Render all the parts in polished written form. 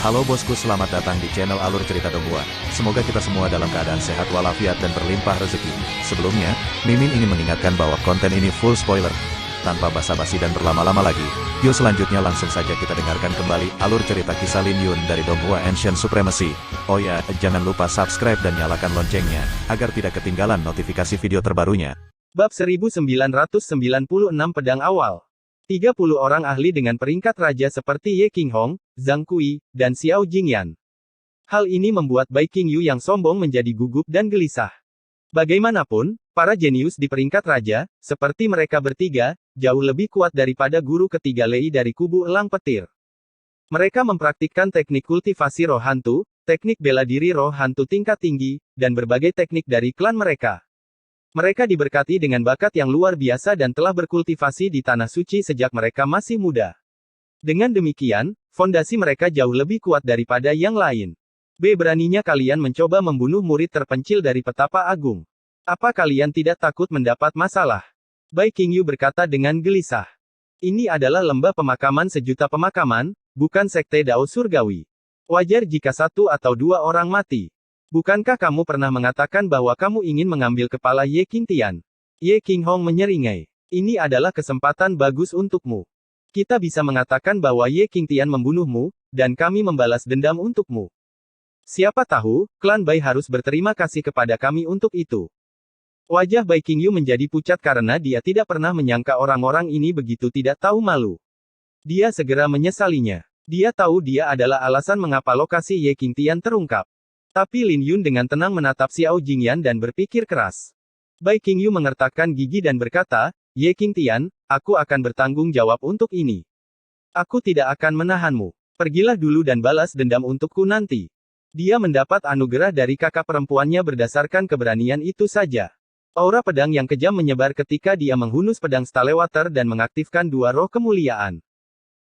Halo bosku, selamat datang di channel Alur Cerita Donghua. Semoga kita semua dalam keadaan sehat walafiat dan berlimpah rezeki. Sebelumnya, Mimin ingin mengingatkan bahwa konten ini full spoiler. Tanpa basa-basi dan berlama-lama lagi, yuk selanjutnya langsung saja kita dengarkan kembali alur cerita kisah Lin Yun dari Donghua Ancient Supremacy. Oh ya, jangan lupa subscribe dan nyalakan loncengnya, agar tidak ketinggalan notifikasi video terbarunya. Bab 1996 Pedang Awal. 30 orang ahli dengan peringkat raja seperti Ye Qinghong, Zhang Kui, dan Xiao Jingyan. Hal ini membuat Bai Qingyu yang sombong menjadi gugup dan gelisah. Bagaimanapun, para jenius di peringkat raja, seperti mereka bertiga, jauh lebih kuat daripada guru ketiga Lei dari kubu Elang Petir. Mereka mempraktikkan teknik kultivasi roh hantu, teknik bela diri roh hantu tingkat tinggi, dan berbagai teknik dari klan mereka. Mereka diberkati dengan bakat yang luar biasa dan telah berkultivasi di tanah suci sejak mereka masih muda. Dengan demikian, fondasi mereka jauh lebih kuat daripada yang lain. Beraninya kalian mencoba membunuh murid terpencil dari petapa agung. Apa kalian tidak takut mendapat masalah? Bai Qingyu berkata dengan gelisah. Ini adalah lembah pemakaman sejuta pemakaman, bukan sekte Dao Surgawi. Wajar jika satu atau dua orang mati. Bukankah kamu pernah mengatakan bahwa kamu ingin mengambil kepala Ye Qingtian? Ye Qinghong menyeringai. Ini adalah kesempatan bagus untukmu. Kita bisa mengatakan bahwa Ye Qingtian membunuhmu, dan kami membalas dendam untukmu. Siapa tahu, klan Bai harus berterima kasih kepada kami untuk itu. Wajah Bai Qingyu menjadi pucat karena dia tidak pernah menyangka orang-orang ini begitu tidak tahu malu. Dia segera menyesalinya. Dia tahu dia adalah alasan mengapa lokasi Ye Qingtian terungkap. Tapi Lin Yun dengan tenang menatap Xiao Jingyan dan berpikir keras. Bai Qingyu mengertakkan gigi dan berkata, Ye Qingtian, aku akan bertanggung jawab untuk ini. Aku tidak akan menahanmu. Pergilah dulu dan balas dendam untukku nanti. Dia mendapat anugerah dari kakak perempuannya berdasarkan keberanian itu saja. Aura pedang yang kejam menyebar ketika dia menghunus pedang Stalewater dan mengaktifkan dua roh kemuliaan.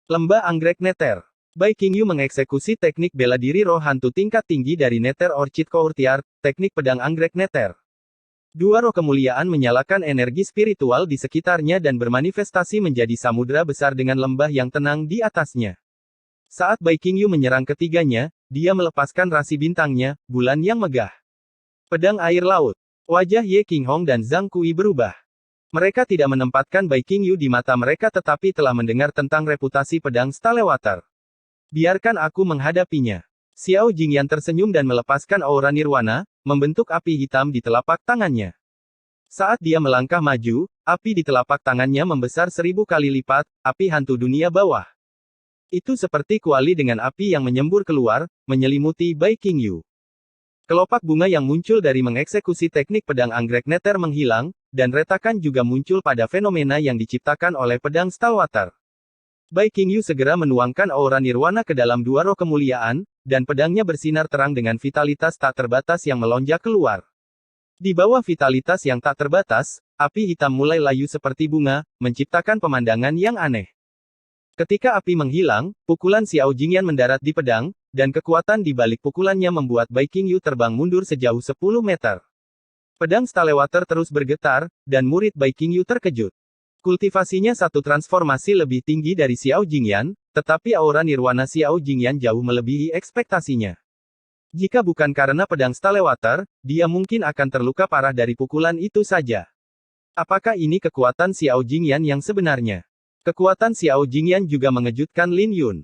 Lembah Anggrek Nether. Bai Qingyu mengeksekusi teknik bela diri roh hantu tingkat tinggi dari Nether Orchid Courtyard, teknik pedang anggrek Nether. Dua roh kemuliaan menyalakan energi spiritual di sekitarnya dan bermanifestasi menjadi samudera besar dengan lembah yang tenang di atasnya. Saat Bai Qingyu menyerang ketiganya, dia melepaskan rasi bintangnya, bulan yang megah. Pedang air laut. Wajah Ye Qinghong dan Zhang Kui berubah. Mereka tidak menempatkan Bai Qingyu di mata mereka tetapi telah mendengar tentang reputasi pedang Stalewater. Biarkan aku menghadapinya. Xiao Jingyan tersenyum dan melepaskan aura nirwana, membentuk api hitam di telapak tangannya. Saat dia melangkah maju, api di telapak tangannya membesar 1000 kali lipat, api hantu dunia bawah. Itu seperti kuali dengan api yang menyembur keluar, menyelimuti Bai Qingyu. Kelopak bunga yang muncul dari mengeksekusi teknik pedang anggrek Nether menghilang, dan retakan juga muncul pada fenomena yang diciptakan oleh pedang Stalewater. Bai Qingyu segera menuangkan aura nirwana ke dalam dua roh kemuliaan, dan pedangnya bersinar terang dengan vitalitas tak terbatas yang melonjak keluar. Di bawah vitalitas yang tak terbatas, api hitam mulai layu seperti bunga, menciptakan pemandangan yang aneh. Ketika api menghilang, pukulan Xiao Jingyan mendarat di pedang, dan kekuatan di balik pukulannya membuat Bai Qingyu terbang mundur sejauh 10 meter. Pedang Stalewater terus bergetar, dan murid Bai Qingyu terkejut. Kultivasinya satu transformasi lebih tinggi dari Xiao Jingyan, tetapi aura nirwana Xiao Jingyan jauh melebihi ekspektasinya. Jika bukan karena pedang Stalewater, dia mungkin akan terluka parah dari pukulan itu saja. Apakah ini kekuatan Xiao Jingyan yang sebenarnya? Kekuatan Xiao Jingyan juga mengejutkan Lin Yun.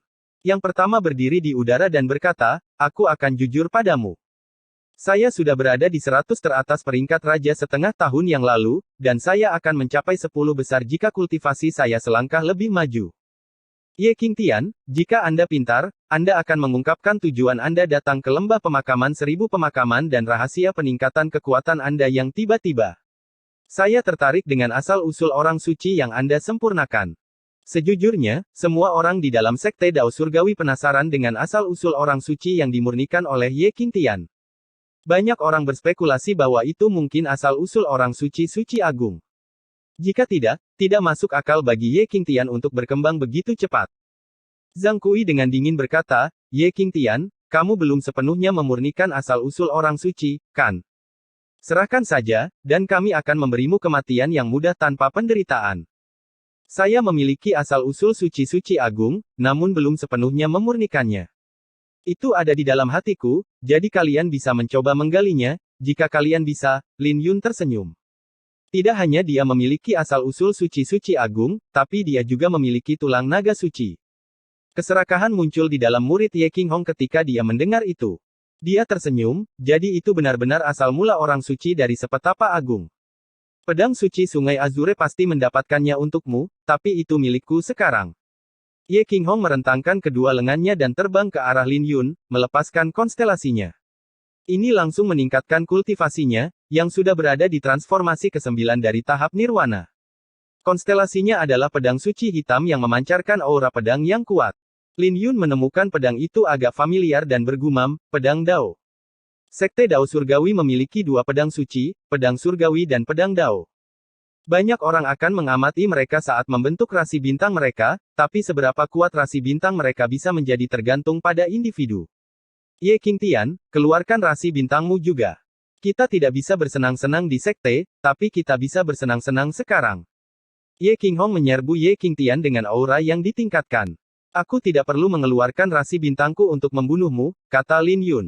Yang pertama berdiri di udara dan berkata, aku akan jujur padamu. Saya sudah berada di 100 teratas peringkat raja setengah tahun yang lalu, dan saya akan mencapai 10 besar jika kultivasi saya selangkah lebih maju. Ye Qingtian, jika Anda pintar, Anda akan mengungkapkan tujuan Anda datang ke lembah pemakaman 1000 pemakaman dan rahasia peningkatan kekuatan Anda yang tiba-tiba. Saya tertarik dengan asal-usul orang suci yang Anda sempurnakan. Sejujurnya, semua orang di dalam sekte Dao Surgawi penasaran dengan asal-usul orang suci yang dimurnikan oleh Ye Qingtian. Banyak orang berspekulasi bahwa itu mungkin asal-usul orang suci-suci agung. Jika tidak masuk akal bagi Ye Qingtian untuk berkembang begitu cepat. Zhang Kui dengan dingin berkata, Ye Qingtian, kamu belum sepenuhnya memurnikan asal-usul orang suci, kan? Serahkan saja, dan kami akan memberimu kematian yang mudah tanpa penderitaan. Saya memiliki asal-usul suci-suci agung, namun belum sepenuhnya memurnikannya. Itu ada di dalam hatiku, jadi kalian bisa mencoba menggalinya, jika kalian bisa, Lin Yun tersenyum. Tidak hanya dia memiliki asal-usul suci-suci agung, tapi dia juga memiliki tulang naga suci. Keserakahan muncul di dalam murid Ye Qinghong ketika dia mendengar itu. Dia tersenyum, jadi itu benar-benar asal mula orang suci dari sepetapa agung. Pedang suci Sungai Azure pasti mendapatkannya untukmu, tapi itu milikku sekarang. Ye Qinghong merentangkan kedua lengannya dan terbang ke arah Lin Yun, melepaskan konstelasinya. Ini langsung meningkatkan kultivasinya, yang sudah berada di transformasi ke-9 dari tahap nirwana. Konstelasinya adalah pedang suci hitam yang memancarkan aura pedang yang kuat. Lin Yun menemukan pedang itu agak familiar dan bergumam, pedang Dao. Sekte Dao Surgawi memiliki dua pedang suci, pedang surgawi dan pedang Dao. Banyak orang akan mengamati mereka saat membentuk rasi bintang mereka, tapi seberapa kuat rasi bintang mereka bisa menjadi tergantung pada individu. Ye Qingtian, keluarkan rasi bintangmu juga. Kita tidak bisa bersenang-senang di sekte, tapi kita bisa bersenang-senang sekarang. Ye Qinghong menyerbu Ye Qingtian dengan aura yang ditingkatkan. Aku tidak perlu mengeluarkan rasi bintangku untuk membunuhmu, kata Lin Yun.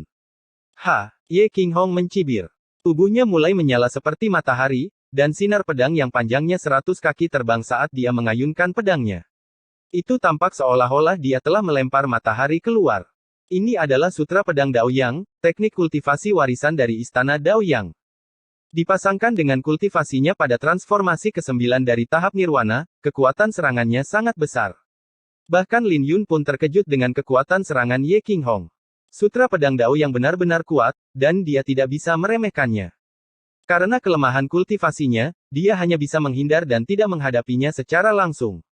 Ye Qinghong mencibir. Tubuhnya mulai menyala seperti matahari, dan sinar pedang yang panjangnya 100 kaki terbang saat dia mengayunkan pedangnya. Itu tampak seolah-olah dia telah melempar matahari keluar. Ini adalah Sutra Pedang Daoyang, teknik kultivasi warisan dari Istana Daoyang. Dipasangkan dengan kultivasinya pada transformasi ke-9 dari tahap nirwana, kekuatan serangannya sangat besar. Bahkan Lin Yun pun terkejut dengan kekuatan serangan Ye Qinghong. Sutra Pedang Dao yang benar-benar kuat, dan dia tidak bisa meremehkannya. Karena kelemahan kultivasinya, dia hanya bisa menghindar dan tidak menghadapinya secara langsung.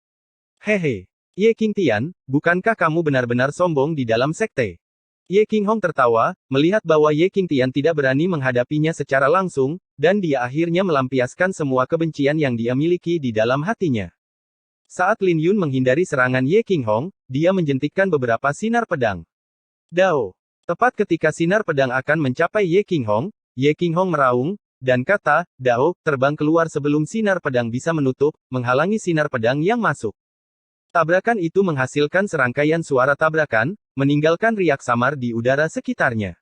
Hehe. Ye Qingtian, bukankah kamu benar-benar sombong di dalam sekte? Ye Qinghong tertawa, melihat bahwa Ye Qingtian tidak berani menghadapinya secara langsung, dan dia akhirnya melampiaskan semua kebencian yang dia miliki di dalam hatinya. Saat Lin Yun menghindari serangan Ye Qinghong, dia menjentikkan beberapa sinar pedang. Dao. Tepat ketika sinar pedang akan mencapai Ye Qinghong meraung, dan kata, Dao, terbang keluar sebelum sinar pedang bisa menutup, menghalangi sinar pedang yang masuk. Tabrakan itu menghasilkan serangkaian suara tabrakan, meninggalkan riak samar di udara sekitarnya.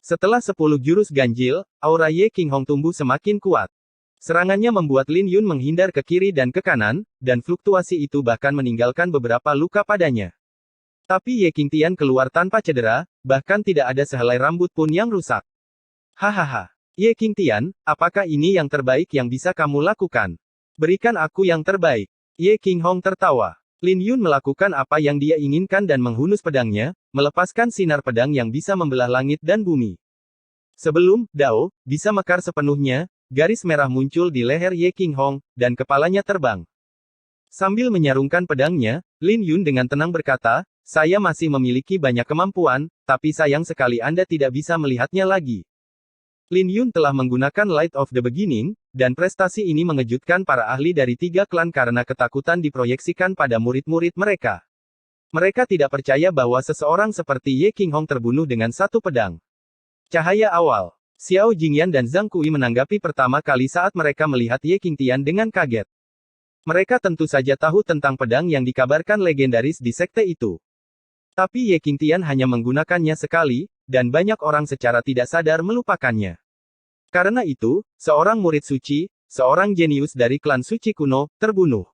Setelah 10 jurus ganjil, aura Ye Qinghong tumbuh semakin kuat. Serangannya membuat Lin Yun menghindar ke kiri dan ke kanan, dan fluktuasi itu bahkan meninggalkan beberapa luka padanya. Tapi Ye Qingtian keluar tanpa cedera, bahkan tidak ada sehelai rambut pun yang rusak. Hahaha. Ye Qingtian, apakah ini yang terbaik yang bisa kamu lakukan? Berikan aku yang terbaik. Ye Qinghong tertawa. Lin Yun melakukan apa yang dia inginkan dan menghunus pedangnya, melepaskan sinar pedang yang bisa membelah langit dan bumi. Sebelum Dao bisa mekar sepenuhnya, garis merah muncul di leher Ye Qinghong, dan kepalanya terbang. Sambil menyarungkan pedangnya, Lin Yun dengan tenang berkata, saya masih memiliki banyak kemampuan, tapi sayang sekali Anda tidak bisa melihatnya lagi. Lin Yun telah menggunakan Light of the Beginning, dan prestasi ini mengejutkan para ahli dari 3 klan karena ketakutan diproyeksikan pada murid-murid mereka. Mereka tidak percaya bahwa seseorang seperti Ye Qinghong terbunuh dengan satu pedang. Cahaya awal. Xiao Jingyan dan Zhang Kui menanggapi pertama kali saat mereka melihat Ye Qingtian dengan kaget. Mereka tentu saja tahu tentang pedang yang dikabarkan legendaris di sekte itu. Tapi Ye Qingtian hanya menggunakannya sekali, dan banyak orang secara tidak sadar melupakannya. Karena itu, seorang murid suci, seorang jenius dari klan suci kuno, terbunuh.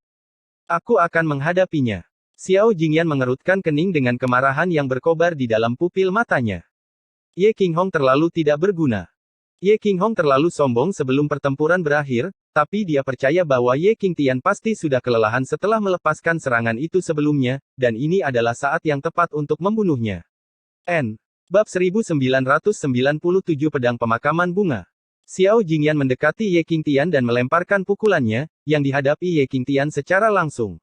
Aku akan menghadapinya. Xiao Jingyan mengerutkan kening dengan kemarahan yang berkobar di dalam pupil matanya. Ye Qinghong terlalu tidak berguna. Ye Qinghong terlalu sombong sebelum pertempuran berakhir, tapi dia percaya bahwa Ye Qingtian pasti sudah kelelahan setelah melepaskan serangan itu sebelumnya, dan ini adalah saat yang tepat untuk membunuhnya. Bab 1997 Pedang Pemakaman Bunga. Xiao Jingyan mendekati Ye Qingtian dan melemparkan pukulannya, yang dihadapi Ye Qingtian secara langsung.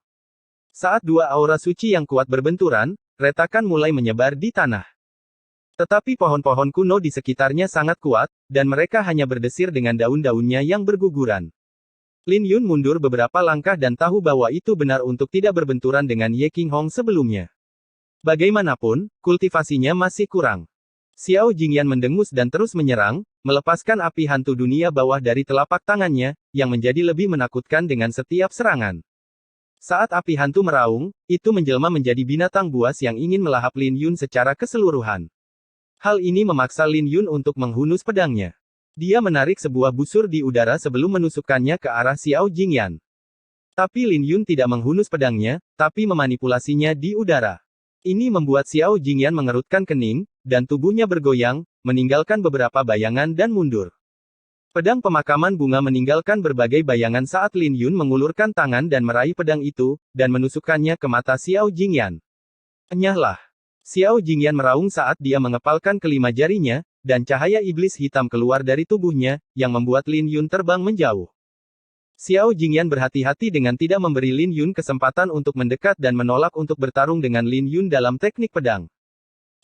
Saat dua aura suci yang kuat berbenturan, retakan mulai menyebar di tanah. Tetapi pohon-pohon kuno di sekitarnya sangat kuat, dan mereka hanya berdesir dengan daun-daunnya yang berguguran. Lin Yun mundur beberapa langkah dan tahu bahwa itu benar untuk tidak berbenturan dengan Ye Qinghong sebelumnya. Bagaimanapun, kultivasinya masih kurang. Xiao Jingyan mendengus dan terus menyerang, melepaskan api hantu dunia bawah dari telapak tangannya, yang menjadi lebih menakutkan dengan setiap serangan. Saat api hantu meraung, itu menjelma menjadi binatang buas yang ingin melahap Lin Yun secara keseluruhan. Hal ini memaksa Lin Yun untuk menghunus pedangnya. Dia menarik sebuah busur di udara sebelum menusukkannya ke arah Xiao Jingyan. Tapi Lin Yun tidak menghunus pedangnya, tapi memanipulasinya di udara. Ini membuat Xiao Jingyan mengerutkan kening, dan tubuhnya bergoyang, meninggalkan beberapa bayangan dan mundur. Pedang pemakaman bunga meninggalkan berbagai bayangan saat Lin Yun mengulurkan tangan dan meraih pedang itu, dan menusukkannya ke mata Xiao Jingyan. Enyahlah! Xiao Jingyan meraung saat dia mengepalkan kelima jarinya, dan cahaya iblis hitam keluar dari tubuhnya, yang membuat Lin Yun terbang menjauh. Xiao Jingyan berhati-hati dengan tidak memberi Lin Yun kesempatan untuk mendekat dan menolak untuk bertarung dengan Lin Yun dalam teknik pedang.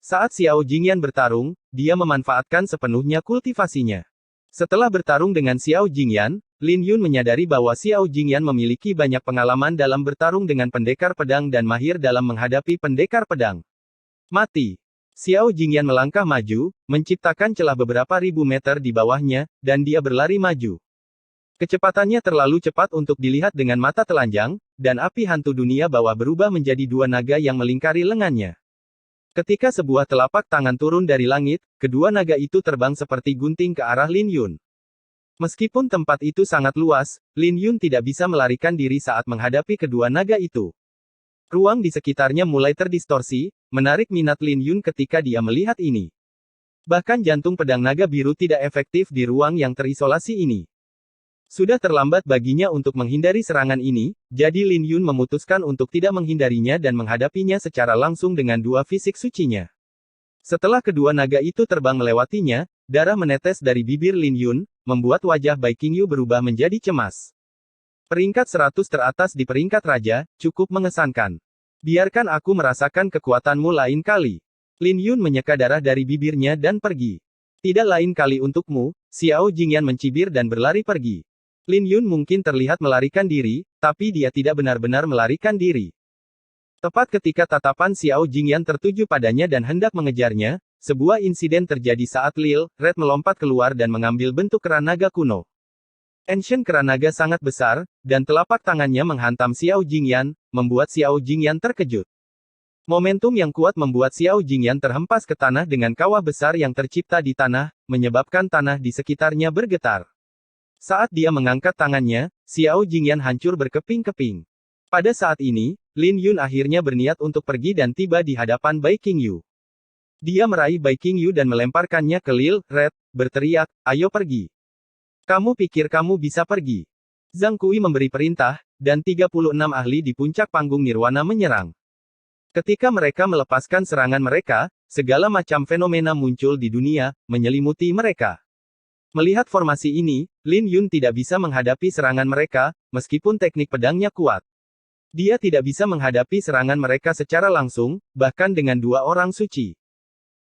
Saat Xiao Jingyan bertarung, dia memanfaatkan sepenuhnya kultivasinya. Setelah bertarung dengan Xiao Jingyan, Lin Yun menyadari bahwa Xiao Jingyan memiliki banyak pengalaman dalam bertarung dengan pendekar pedang dan mahir dalam menghadapi pendekar pedang. Mati! Xiao Jingyan melangkah maju, menciptakan celah beberapa ribu meter di bawahnya, dan dia berlari maju. Kecepatannya terlalu cepat untuk dilihat dengan mata telanjang, dan api hantu dunia bawah berubah menjadi dua naga yang melingkari lengannya. Ketika sebuah telapak tangan turun dari langit, kedua naga itu terbang seperti gunting ke arah Lin Yun. Meskipun tempat itu sangat luas, Lin Yun tidak bisa melarikan diri saat menghadapi kedua naga itu. Ruang di sekitarnya mulai terdistorsi, menarik minat Lin Yun ketika dia melihat ini. Bahkan jantung pedang naga biru tidak efektif di ruang yang terisolasi ini. Sudah terlambat baginya untuk menghindari serangan ini, jadi Lin Yun memutuskan untuk tidak menghindarinya dan menghadapinya secara langsung dengan dua fisik sucinya. Setelah kedua naga itu terbang melewatinya, darah menetes dari bibir Lin Yun, membuat wajah Bai Qingyu berubah menjadi cemas. Peringkat 100 teratas di peringkat raja, cukup mengesankan. Biarkan aku merasakan kekuatanmu lain kali. Lin Yun menyeka darah dari bibirnya dan pergi. Tidak lain kali untukmu, Xiao Jingyan mencibir dan berlari pergi. Lin Yun mungkin terlihat melarikan diri, tapi dia tidak benar-benar melarikan diri. Tepat ketika tatapan Xiao Jingyan tertuju padanya dan hendak mengejarnya, sebuah insiden terjadi saat Lil Red melompat keluar dan mengambil bentuk kera naga kuno. Ancient kera naga sangat besar, dan telapak tangannya menghantam Xiao Jingyan, membuat Xiao Jingyan terkejut. Momentum yang kuat membuat Xiao Jingyan terhempas ke tanah dengan kawah besar yang tercipta di tanah, menyebabkan tanah di sekitarnya bergetar. Saat dia mengangkat tangannya, Xiao Jingyan hancur berkeping-keping. Pada saat ini, Lin Yun akhirnya berniat untuk pergi dan tiba di hadapan Bai Qingyu. Dia meraih Bai Qingyu dan melemparkannya ke Lil Red, berteriak, "Ayo pergi. Kamu pikir kamu bisa pergi?" Zhang Kui memberi perintah, dan 36 ahli di puncak panggung Nirwana menyerang. Ketika mereka melepaskan serangan mereka, segala macam fenomena muncul di dunia, menyelimuti mereka. Melihat formasi ini, Lin Yun tidak bisa menghadapi serangan mereka, meskipun teknik pedangnya kuat. Dia tidak bisa menghadapi serangan mereka secara langsung, bahkan dengan dua orang suci.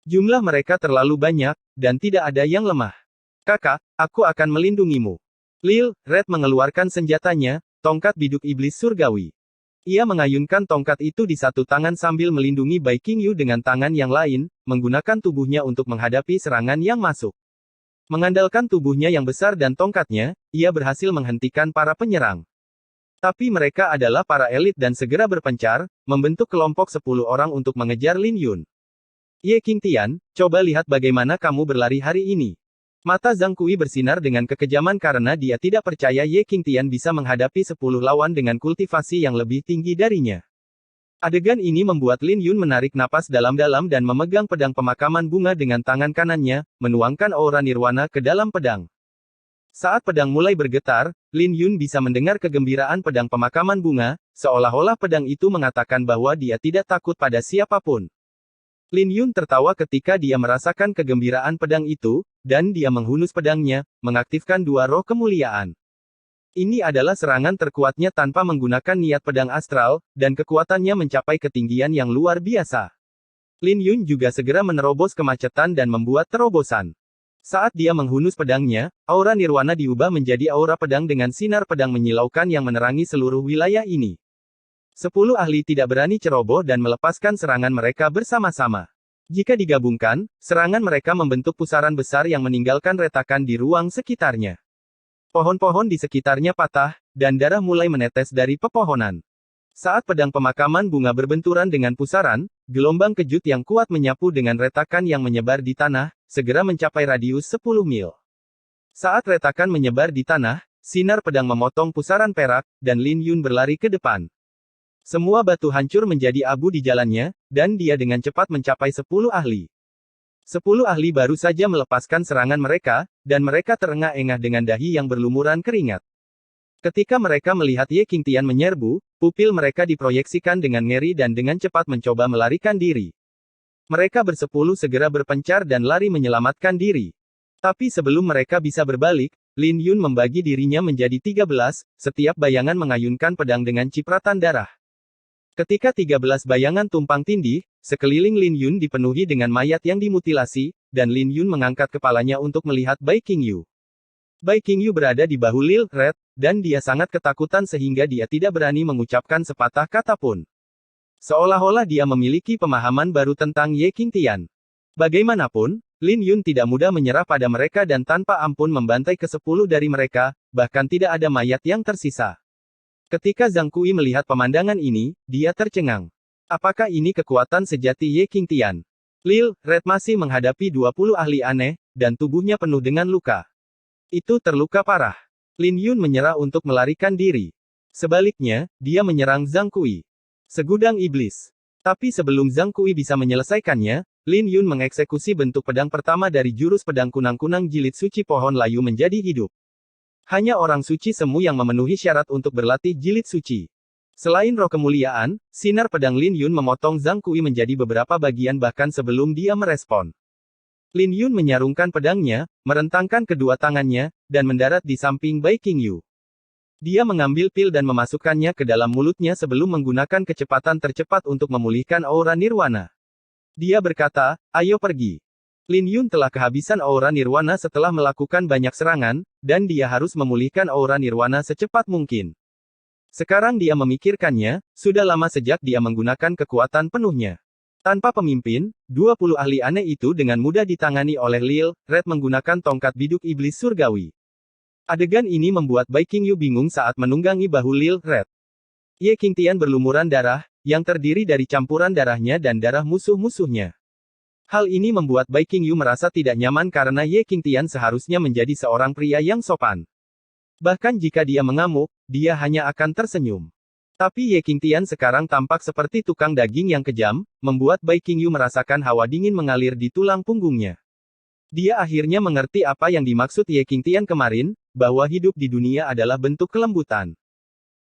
Jumlah mereka terlalu banyak, dan tidak ada yang lemah. "Kakak, aku akan melindungimu." Lil Red mengeluarkan senjatanya, tongkat biduk iblis surgawi. Ia mengayunkan tongkat itu di satu tangan sambil melindungi Bai Qingyu dengan tangan yang lain, menggunakan tubuhnya untuk menghadapi serangan yang masuk. Mengandalkan tubuhnya yang besar dan tongkatnya, ia berhasil menghentikan para penyerang. Tapi mereka adalah para elit dan segera berpencar, membentuk kelompok 10 orang untuk mengejar Lin Yun. "Ye Qingtian, coba lihat bagaimana kamu berlari hari ini." Mata Zhang Kui bersinar dengan kekejaman karena dia tidak percaya Ye Qingtian bisa menghadapi 10 lawan dengan kultivasi yang lebih tinggi darinya. Adegan ini membuat Lin Yun menarik napas dalam-dalam dan memegang pedang pemakaman bunga dengan tangan kanannya, menuangkan aura nirwana ke dalam pedang. Saat pedang mulai bergetar, Lin Yun bisa mendengar kegembiraan pedang pemakaman bunga, seolah-olah pedang itu mengatakan bahwa dia tidak takut pada siapapun. Lin Yun tertawa ketika dia merasakan kegembiraan pedang itu, dan dia menghunus pedangnya, mengaktifkan dua roh kemuliaan. Ini adalah serangan terkuatnya tanpa menggunakan niat pedang astral, dan kekuatannya mencapai ketinggian yang luar biasa. Lin Yun juga segera menerobos kemacetan dan membuat terobosan. Saat dia menghunus pedangnya, aura nirwana diubah menjadi aura pedang dengan sinar pedang menyilaukan yang menerangi seluruh wilayah ini. 10 ahli tidak berani ceroboh dan melepaskan serangan mereka bersama-sama. Jika digabungkan, serangan mereka membentuk pusaran besar yang meninggalkan retakan di ruang sekitarnya. Pohon-pohon di sekitarnya patah, dan darah mulai menetes dari pepohonan. Saat pedang pemakaman bunga berbenturan dengan pusaran, gelombang kejut yang kuat menyapu dengan retakan yang menyebar di tanah, segera mencapai radius 10 mil. Saat retakan menyebar di tanah, sinar pedang memotong pusaran perak, dan Lin Yun berlari ke depan. Semua batu hancur menjadi abu di jalannya, dan dia dengan cepat mencapai 10 ahli. 10 ahli baru saja melepaskan serangan mereka, dan mereka terengah-engah dengan dahi yang berlumuran keringat. Ketika mereka melihat Ye Qingtian menyerbu, pupil mereka diproyeksikan dengan ngeri dan dengan cepat mencoba melarikan diri. Mereka bersepuluh segera berpencar dan lari menyelamatkan diri. Tapi sebelum mereka bisa berbalik, Lin Yun membagi dirinya menjadi 13, setiap bayangan mengayunkan pedang dengan cipratan darah. Ketika 13 bayangan tumpang tindih, sekeliling Lin Yun dipenuhi dengan mayat yang dimutilasi, dan Lin Yun mengangkat kepalanya untuk melihat Bai Qingyu. Bai Qingyu berada di bahu Lil Red, dan dia sangat ketakutan sehingga dia tidak berani mengucapkan sepatah kata pun. Seolah-olah dia memiliki pemahaman baru tentang Ye Qingtian. Bagaimanapun, Lin Yun tidak mudah menyerah pada mereka dan tanpa ampun membantai ke-10 dari mereka, bahkan tidak ada mayat yang tersisa. Ketika Zhang Kui melihat pemandangan ini, dia tercengang. Apakah ini kekuatan sejati Ye Qingtian? Lil Red masih menghadapi 20 ahli aneh, dan tubuhnya penuh dengan luka. Itu terluka parah. Lin Yun menyerah untuk melarikan diri. Sebaliknya, dia menyerang Zhang Kui. Segudang iblis. Tapi sebelum Zhang Kui bisa menyelesaikannya, Lin Yun mengeksekusi bentuk pedang pertama dari jurus pedang kunang-kunang jilid suci pohon layu menjadi hidup. Hanya orang suci semu yang memenuhi syarat untuk berlatih jilid suci. Selain roh kemuliaan, sinar pedang Lin Yun memotong Zhang Kui menjadi beberapa bagian bahkan sebelum dia merespon. Lin Yun menyarungkan pedangnya, merentangkan kedua tangannya, dan mendarat di samping Bai Qingyu. Dia mengambil pil dan memasukkannya ke dalam mulutnya sebelum menggunakan kecepatan tercepat untuk memulihkan aura nirwana. Dia berkata, ayo pergi. Lin Yun telah kehabisan aura nirwana setelah melakukan banyak serangan, dan dia harus memulihkan aura nirwana secepat mungkin. Sekarang dia memikirkannya, sudah lama sejak dia menggunakan kekuatan penuhnya. Tanpa pemimpin, 20 ahli aneh itu dengan mudah ditangani oleh Lil Red menggunakan tongkat biduk iblis surgawi. Adegan ini membuat Bai Qingyu bingung saat menunggangi bahu Lil Red. Ye Qingtian berlumuran darah, yang terdiri dari campuran darahnya dan darah musuh-musuhnya. Hal ini membuat Bai Qingyu merasa tidak nyaman karena Ye Qingtian seharusnya menjadi seorang pria yang sopan. Bahkan jika dia mengamuk, dia hanya akan tersenyum. Tapi Ye Qingtian sekarang tampak seperti tukang daging yang kejam, membuat Bai Qingyu merasakan hawa dingin mengalir di tulang punggungnya. Dia akhirnya mengerti apa yang dimaksud Ye Qingtian kemarin, bahwa hidup di dunia adalah bentuk kelembutan.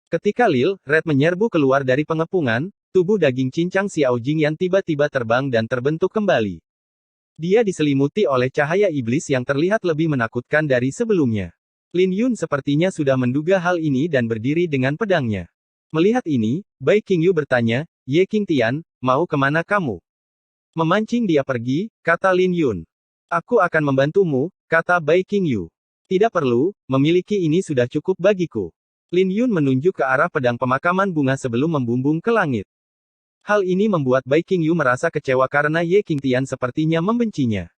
Ketika Lil Red menyerbu keluar dari pengepungan, tubuh daging cincang Xiao Jingyan tiba-tiba terbang dan terbentuk kembali. Dia diselimuti oleh cahaya iblis yang terlihat lebih menakutkan dari sebelumnya. Lin Yun sepertinya sudah menduga hal ini dan berdiri dengan pedangnya. Melihat ini, Bai Qingyu bertanya, Ye Qingtian, mau kemana kamu? Memancing dia pergi, kata Lin Yun. Aku akan membantumu, kata Bai Qingyu. Tidak perlu, memiliki ini sudah cukup bagiku. Lin Yun menunjuk ke arah pedang pemakaman bunga sebelum membumbung ke langit. Hal ini membuat Bai Qingyu merasa kecewa karena Ye Qingtian sepertinya membencinya.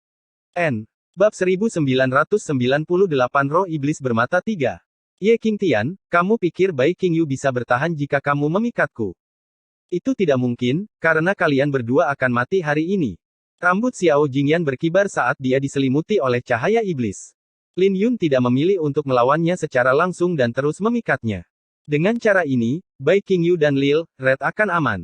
Bab 1998 Roh Iblis Bermata 3. Ye Qingtian, kamu pikir Bai Qingyu bisa bertahan jika kamu memikatku? Itu tidak mungkin, karena kalian berdua akan mati hari ini. Rambut Xiao Jingyan berkibar saat dia diselimuti oleh cahaya iblis. Lin Yun tidak memilih untuk melawannya secara langsung dan terus memikatnya. Dengan cara ini, Bai Qingyu dan Lil Red akan aman.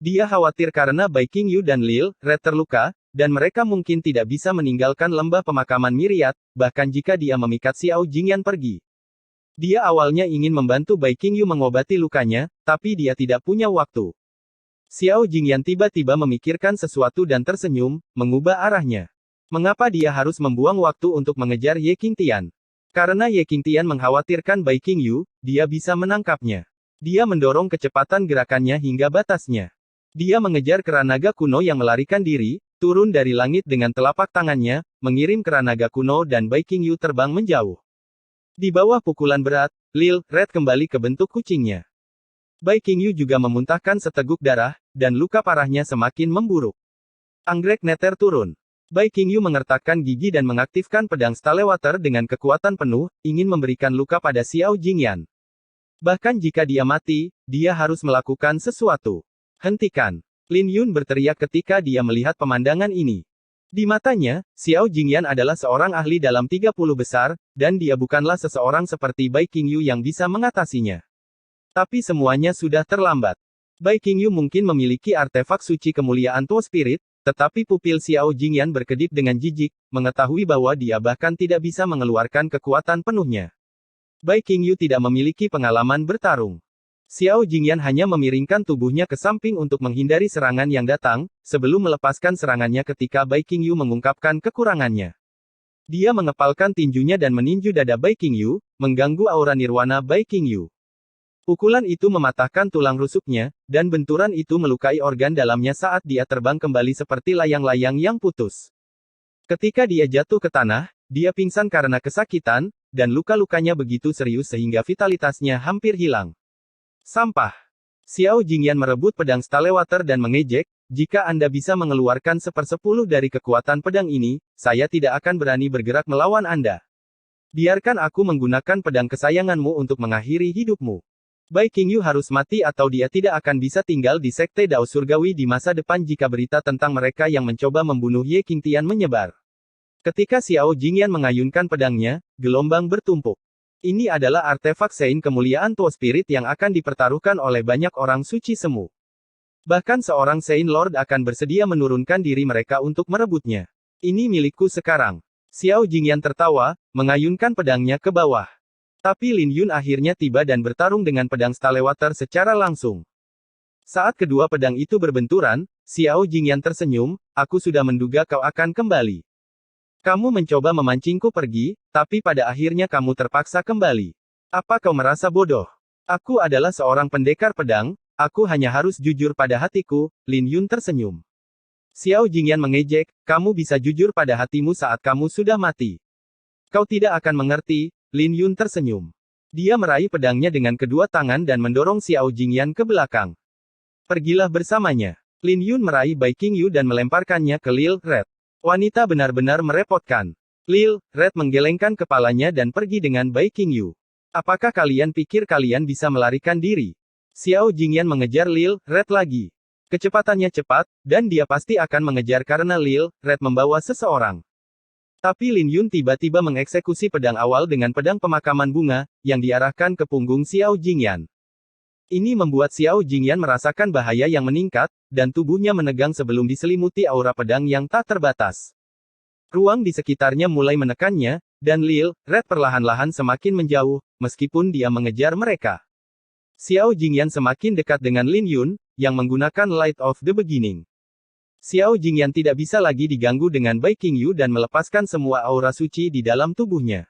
Dia khawatir karena Bai Qingyu dan Lil Red terluka, dan mereka mungkin tidak bisa meninggalkan lembah pemakaman Myriad, bahkan jika dia memikat Xiao Jingyan pergi. Dia awalnya ingin membantu Bai Qingyu mengobati lukanya, tapi dia tidak punya waktu. Xiao Jingyan tiba-tiba memikirkan sesuatu dan tersenyum, mengubah arahnya. Mengapa dia harus membuang waktu untuk mengejar Ye Qingtian? Karena Ye Qingtian mengkhawatirkan Bai Qingyu, dia bisa menangkapnya. Dia mendorong kecepatan gerakannya hingga batasnya. Dia mengejar keranaga kuno yang melarikan diri, turun dari langit dengan telapak tangannya, mengirim keranaga kuno dan Bai Qingyu terbang menjauh. Di bawah pukulan berat, Lil Red kembali ke bentuk kucingnya. Bai Qingyu juga memuntahkan seteguk darah, dan luka parahnya semakin memburuk. Anggrek neter turun. Bai Qingyu mengertakkan gigi dan mengaktifkan pedang Stalewater dengan kekuatan penuh, ingin memberikan luka pada Xiao Jingyan. Bahkan jika dia mati, dia harus melakukan sesuatu. Hentikan! Lin Yun berteriak ketika dia melihat pemandangan ini. Di matanya, Xiao Jingyan adalah seorang ahli dalam 30 besar, dan dia bukanlah seseorang seperti Bai Qingyu yang bisa mengatasinya. Tapi semuanya sudah terlambat. Bai Qingyu mungkin memiliki artefak suci kemuliaan Tuo Spirit, tetapi pupil Xiao Jingyan berkedip dengan jijik, mengetahui bahwa dia bahkan tidak bisa mengeluarkan kekuatan penuhnya. Bai Qingyu tidak memiliki pengalaman bertarung. Xiao Jingyan hanya memiringkan tubuhnya ke samping untuk menghindari serangan yang datang, sebelum melepaskan serangannya ketika Bai Qingyu mengungkapkan kekurangannya. Dia mengepalkan tinjunya dan meninju dada Bai Qingyu, mengganggu aura nirwana Bai Qingyu. Pukulan itu mematahkan tulang rusuknya, dan benturan itu melukai organ dalamnya saat dia terbang kembali seperti layang-layang yang putus. Ketika dia jatuh ke tanah, dia pingsan karena kesakitan, dan luka-lukanya begitu serius sehingga vitalitasnya hampir hilang. Sampah! Xiao Jingyan merebut pedang Stalewater dan mengejek, jika Anda bisa mengeluarkan 1/10 dari kekuatan pedang ini, saya tidak akan berani bergerak melawan Anda. Biarkan aku menggunakan pedang kesayanganmu untuk mengakhiri hidupmu. Bai Qingyu harus mati atau dia tidak akan bisa tinggal di Sekte Dao Surgawi di masa depan jika berita tentang mereka yang mencoba membunuh Ye Qingtian menyebar. Ketika Xiao Jingyan mengayunkan pedangnya, gelombang bertumpuk. Ini adalah artefak Sein kemuliaan Tuo Spirit yang akan dipertaruhkan oleh banyak orang suci semu. Bahkan seorang Sein Lord akan bersedia menurunkan diri mereka untuk merebutnya. Ini milikku sekarang. Xiao Jingyan tertawa, mengayunkan pedangnya ke bawah. Tapi Lin Yun akhirnya tiba dan bertarung dengan pedang Stalewater secara langsung. Saat kedua pedang itu berbenturan, Xiao Jingyan tersenyum, aku sudah menduga kau akan kembali. Kamu mencoba memancingku pergi, tapi pada akhirnya kamu terpaksa kembali. Apa kau merasa bodoh? Aku adalah seorang pendekar pedang, aku hanya harus jujur pada hatiku, Lin Yun tersenyum. Xiao Jingyan mengejek, kamu bisa jujur pada hatimu saat kamu sudah mati. Kau tidak akan mengerti, Lin Yun tersenyum. Dia meraih pedangnya dengan kedua tangan dan mendorong Xiao Jingyan ke belakang. Pergilah bersamanya. Lin Yun meraih Bai Qingyu dan melemparkannya ke Lil Red. Wanita benar-benar merepotkan. Lil Red menggelengkan kepalanya dan pergi dengan Bai Qingyu. Apakah kalian pikir kalian bisa melarikan diri? Xiao Jingyan mengejar Lil Red lagi. Kecepatannya cepat, dan dia pasti akan mengejar karena Lil Red membawa seseorang. Tapi Lin Yun tiba-tiba mengeksekusi pedang awal dengan pedang pemakaman bunga, yang diarahkan ke punggung Xiao Jingyan. Ini membuat Xiao Jingyan merasakan bahaya yang meningkat, dan tubuhnya menegang sebelum diselimuti aura pedang yang tak terbatas. Ruang di sekitarnya mulai menekannya, dan Lil Red perlahan-lahan semakin menjauh, meskipun dia mengejar mereka. Xiao Jingyan semakin dekat dengan Lin Yun, yang menggunakan Light of the Beginning. Xiao Jingyan tidak bisa lagi diganggu dengan Bai Qingyu dan melepaskan semua aura suci di dalam tubuhnya.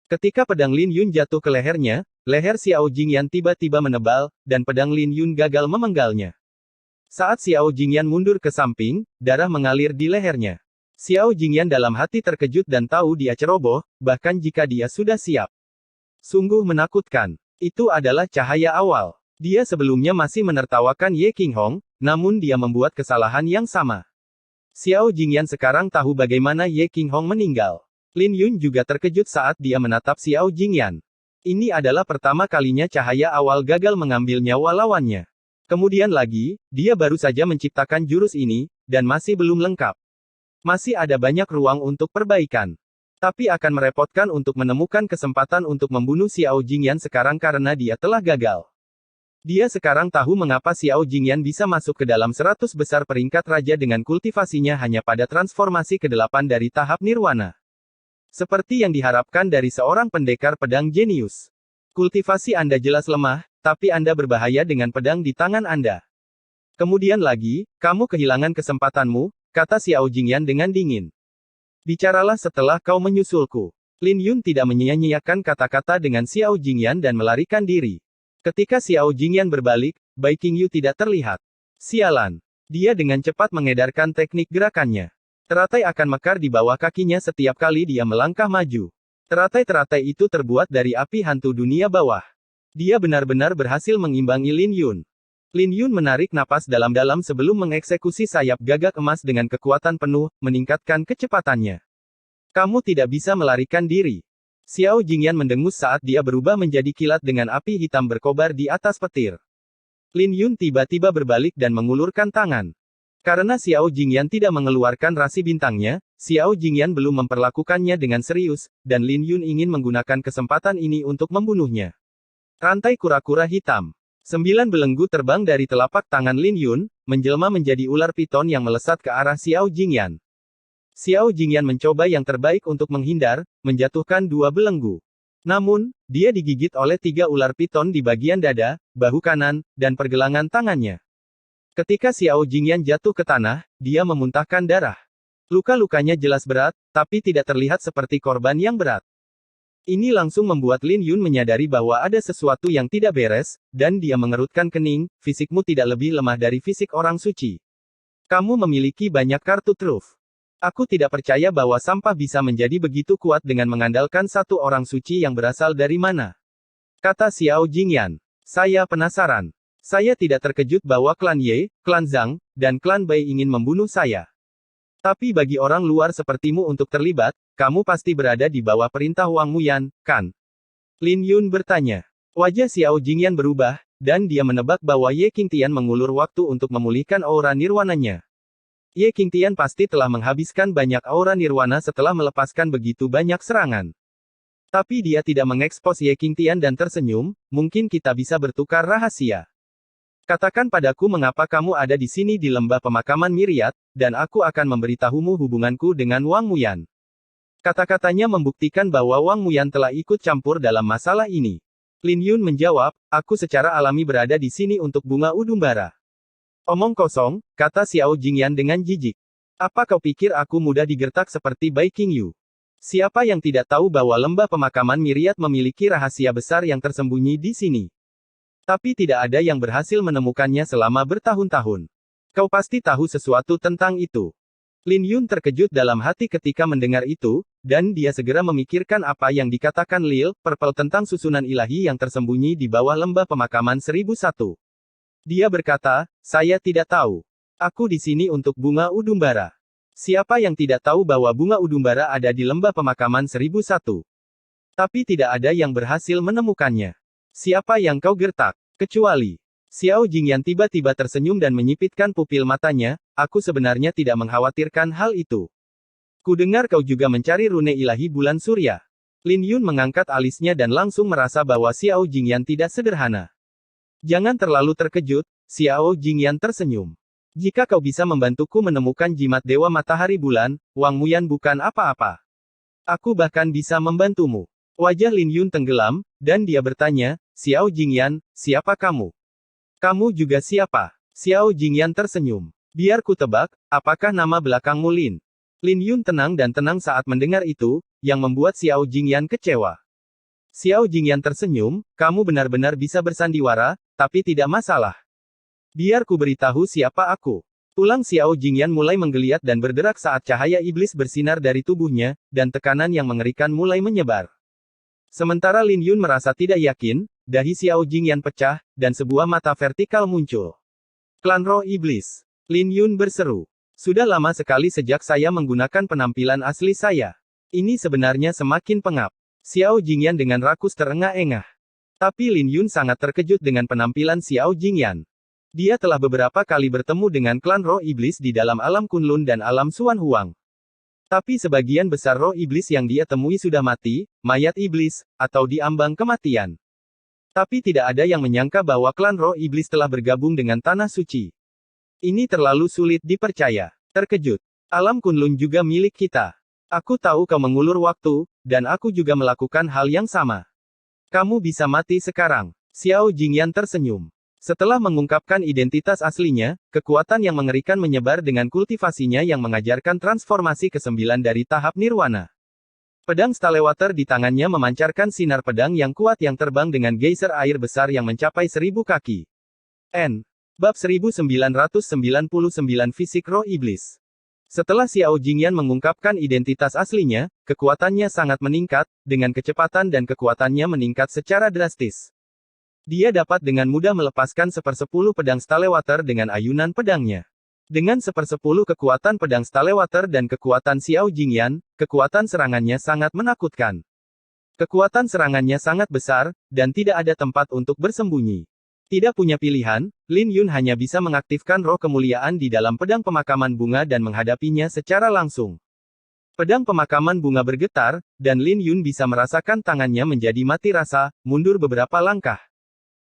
Ketika pedang Lin Yun jatuh ke lehernya, leher Xiao Jingyan tiba-tiba menebal, dan pedang Lin Yun gagal memenggalnya. Saat Xiao Jingyan mundur ke samping, darah mengalir di lehernya. Xiao Jingyan dalam hati terkejut dan tahu dia ceroboh, bahkan jika dia sudah siap. Sungguh menakutkan. Itu adalah cahaya awal. Dia sebelumnya masih menertawakan Ye Qinghong, namun dia membuat kesalahan yang sama. Xiao Jingyan sekarang tahu bagaimana Ye Qinghong meninggal. Lin Yun juga terkejut saat dia menatap Xiao Jingyan. Ini adalah pertama kalinya cahaya awal gagal mengambil nyawa lawannya. Kemudian lagi, dia baru saja menciptakan jurus ini, dan masih belum lengkap. Masih ada banyak ruang untuk perbaikan. Tapi akan merepotkan untuk menemukan kesempatan untuk membunuh Xiao Jingyan sekarang karena dia telah gagal. Dia sekarang tahu mengapa Xiao Jingyan bisa masuk ke dalam 100 besar peringkat raja dengan kultivasinya hanya pada transformasi ke-8 dari tahap nirwana. Seperti yang diharapkan dari seorang pendekar pedang jenius. Kultivasi Anda jelas lemah, tapi Anda berbahaya dengan pedang di tangan Anda. Kemudian lagi, kamu kehilangan kesempatanmu, kata Xiao Jingyan dengan dingin. Bicaralah setelah kau menyusulku. Lin Yun tidak menyia-nyiakan kata-kata dengan Xiao Jingyan dan melarikan diri. Ketika Xiao Jingyan berbalik, Bai Qingyu tidak terlihat. Sialan. Dia dengan cepat mengedarkan teknik gerakannya. Teratai akan mekar di bawah kakinya setiap kali dia melangkah maju. Teratai-teratai itu terbuat dari api hantu dunia bawah. Dia benar-benar berhasil mengimbangi Lin Yun. Lin Yun menarik napas dalam-dalam sebelum mengeksekusi sayap gagak emas dengan kekuatan penuh, meningkatkan kecepatannya. Kamu tidak bisa melarikan diri. Xiao Jingyan mendengus saat dia berubah menjadi kilat dengan api hitam berkobar di atas petir. Lin Yun tiba-tiba berbalik dan mengulurkan tangan. Karena Xiao Jingyan tidak mengeluarkan rasi bintangnya, Xiao Jingyan belum memperlakukannya dengan serius, dan Lin Yun ingin menggunakan kesempatan ini untuk membunuhnya. Rantai kura-kura hitam. 9 belenggu terbang dari telapak tangan Lin Yun, menjelma menjadi ular piton yang melesat ke arah Xiao Jingyan. Xiao Jingyan mencoba yang terbaik untuk menghindar, menjatuhkan 2 belenggu. Namun, dia digigit oleh 3 ular piton di bagian dada, bahu kanan, dan pergelangan tangannya. Ketika Xiao Jingyan jatuh ke tanah, dia memuntahkan darah. Luka-lukanya jelas berat, tapi tidak terlihat seperti korban yang berat. Ini langsung membuat Lin Yun menyadari bahwa ada sesuatu yang tidak beres, dan dia mengerutkan kening, fisikmu tidak lebih lemah dari fisik orang suci. Kamu memiliki banyak kartu truf. Aku tidak percaya bahwa sampah bisa menjadi begitu kuat dengan mengandalkan satu orang suci yang berasal dari mana. Kata Xiao Jingyan. Saya penasaran. Saya tidak terkejut bahwa klan Ye, klan Zhang, dan klan Bai ingin membunuh saya. Tapi bagi orang luar sepertimu untuk terlibat, kamu pasti berada di bawah perintah Wang Muyan, kan? Lin Yun bertanya. Wajah Xiao Jingyan berubah, dan dia menebak bahwa Ye Qingtian mengulur waktu untuk memulihkan aura nirwananya. Ye Qingtian pasti telah menghabiskan banyak aura nirwana setelah melepaskan begitu banyak serangan. Tapi dia tidak mengekspos Ye Qingtian dan tersenyum, mungkin kita bisa bertukar rahasia. Katakan padaku mengapa kamu ada di sini di lembah pemakaman Myriad, dan aku akan memberitahumu hubunganku dengan Wang Muyan. Kata-katanya membuktikan bahwa Wang Muyan telah ikut campur dalam masalah ini. Lin Yun menjawab, aku secara alami berada di sini untuk bunga udumbara. Omong kosong, kata Xiao Jingyan dengan jijik. Apa kau pikir aku mudah digertak seperti Bai Qingyu? Siapa yang tidak tahu bahwa lembah pemakaman Myriad memiliki rahasia besar yang tersembunyi di sini? Tapi tidak ada yang berhasil menemukannya selama bertahun-tahun. Kau pasti tahu sesuatu tentang itu. Lin Yun terkejut dalam hati ketika mendengar itu, dan dia segera memikirkan apa yang dikatakan Lil Purple tentang susunan ilahi yang tersembunyi di bawah lembah pemakaman 1001. Dia berkata, saya tidak tahu. Aku di sini untuk bunga udumbara. Siapa yang tidak tahu bahwa bunga udumbara ada di lembah pemakaman 1001? Tapi tidak ada yang berhasil menemukannya. Siapa yang kau gertak? Kecuali. Xiao Jingyan tiba-tiba tersenyum dan menyipitkan pupil matanya, aku sebenarnya tidak mengkhawatirkan hal itu. Kudengar kau juga mencari rune ilahi bulan surya. Lin Yun mengangkat alisnya dan langsung merasa bahwa Xiao Jingyan tidak sederhana. Jangan terlalu terkejut, Xiao Jingyan tersenyum. Jika kau bisa membantuku menemukan jimat Dewa Matahari Bulan, Wang Muyan bukan apa-apa. Aku bahkan bisa membantumu. Wajah Lin Yun tenggelam, dan dia bertanya, Xiao Jingyan, siapa kamu? Kamu juga siapa? Xiao Jingyan tersenyum. Biar ku tebak, apakah nama belakangmu Lin? Lin Yun tenang dan tenang saat mendengar itu, yang membuat Xiao Jingyan kecewa. Xiao Jingyan tersenyum, kamu benar-benar bisa bersandiwara, tapi tidak masalah. Biar ku beritahu siapa aku. Tulang Xiao Jingyan mulai menggeliat dan berderak saat cahaya iblis bersinar dari tubuhnya, dan tekanan yang mengerikan mulai menyebar. Sementara Lin Yun merasa tidak yakin, dahi Xiao Jingyan pecah, dan sebuah mata vertikal muncul. Klan Roh Iblis. Lin Yun berseru. Sudah lama sekali sejak saya menggunakan penampilan asli saya. Ini sebenarnya semakin pengap. Xiao Jingyan dengan rakus terengah-engah. Tapi Lin Yun sangat terkejut dengan penampilan Xiao Jingyan. Dia telah beberapa kali bertemu dengan klan roh iblis di dalam alam Kunlun dan alam Xuan Huang. Tapi sebagian besar roh iblis yang dia temui sudah mati, mayat iblis, atau diambang kematian. Tapi tidak ada yang menyangka bahwa klan roh iblis telah bergabung dengan Tanah Suci. Ini terlalu sulit dipercaya. Terkejut. Alam Kunlun juga milik kita. Aku tahu kau mengulur waktu, dan aku juga melakukan hal yang sama. Kamu bisa mati sekarang. Xiao Jingyan tersenyum. Setelah mengungkapkan identitas aslinya, kekuatan yang mengerikan menyebar dengan kultivasinya yang mengajarkan transformasi ke-9 dari tahap nirwana. Pedang Stalewater di tangannya memancarkan sinar pedang yang kuat yang terbang dengan geyser air besar yang mencapai 1000 kaki. Bab 1999 Fisik Roh Iblis. Setelah Xiao Jingyan mengungkapkan identitas aslinya, kekuatannya sangat meningkat, dengan kecepatan dan kekuatannya meningkat secara drastis. Dia dapat dengan mudah melepaskan 1/10 pedang Stalewater dengan ayunan pedangnya. Dengan 1/10 kekuatan pedang Stalewater dan kekuatan Xiao Jingyan, kekuatan serangannya sangat menakutkan. Kekuatan serangannya sangat besar, dan tidak ada tempat untuk bersembunyi. Tidak punya pilihan, Lin Yun hanya bisa mengaktifkan roh kemuliaan di dalam pedang pemakaman bunga dan menghadapinya secara langsung. Pedang pemakaman bunga bergetar, dan Lin Yun bisa merasakan tangannya menjadi mati rasa, mundur beberapa langkah.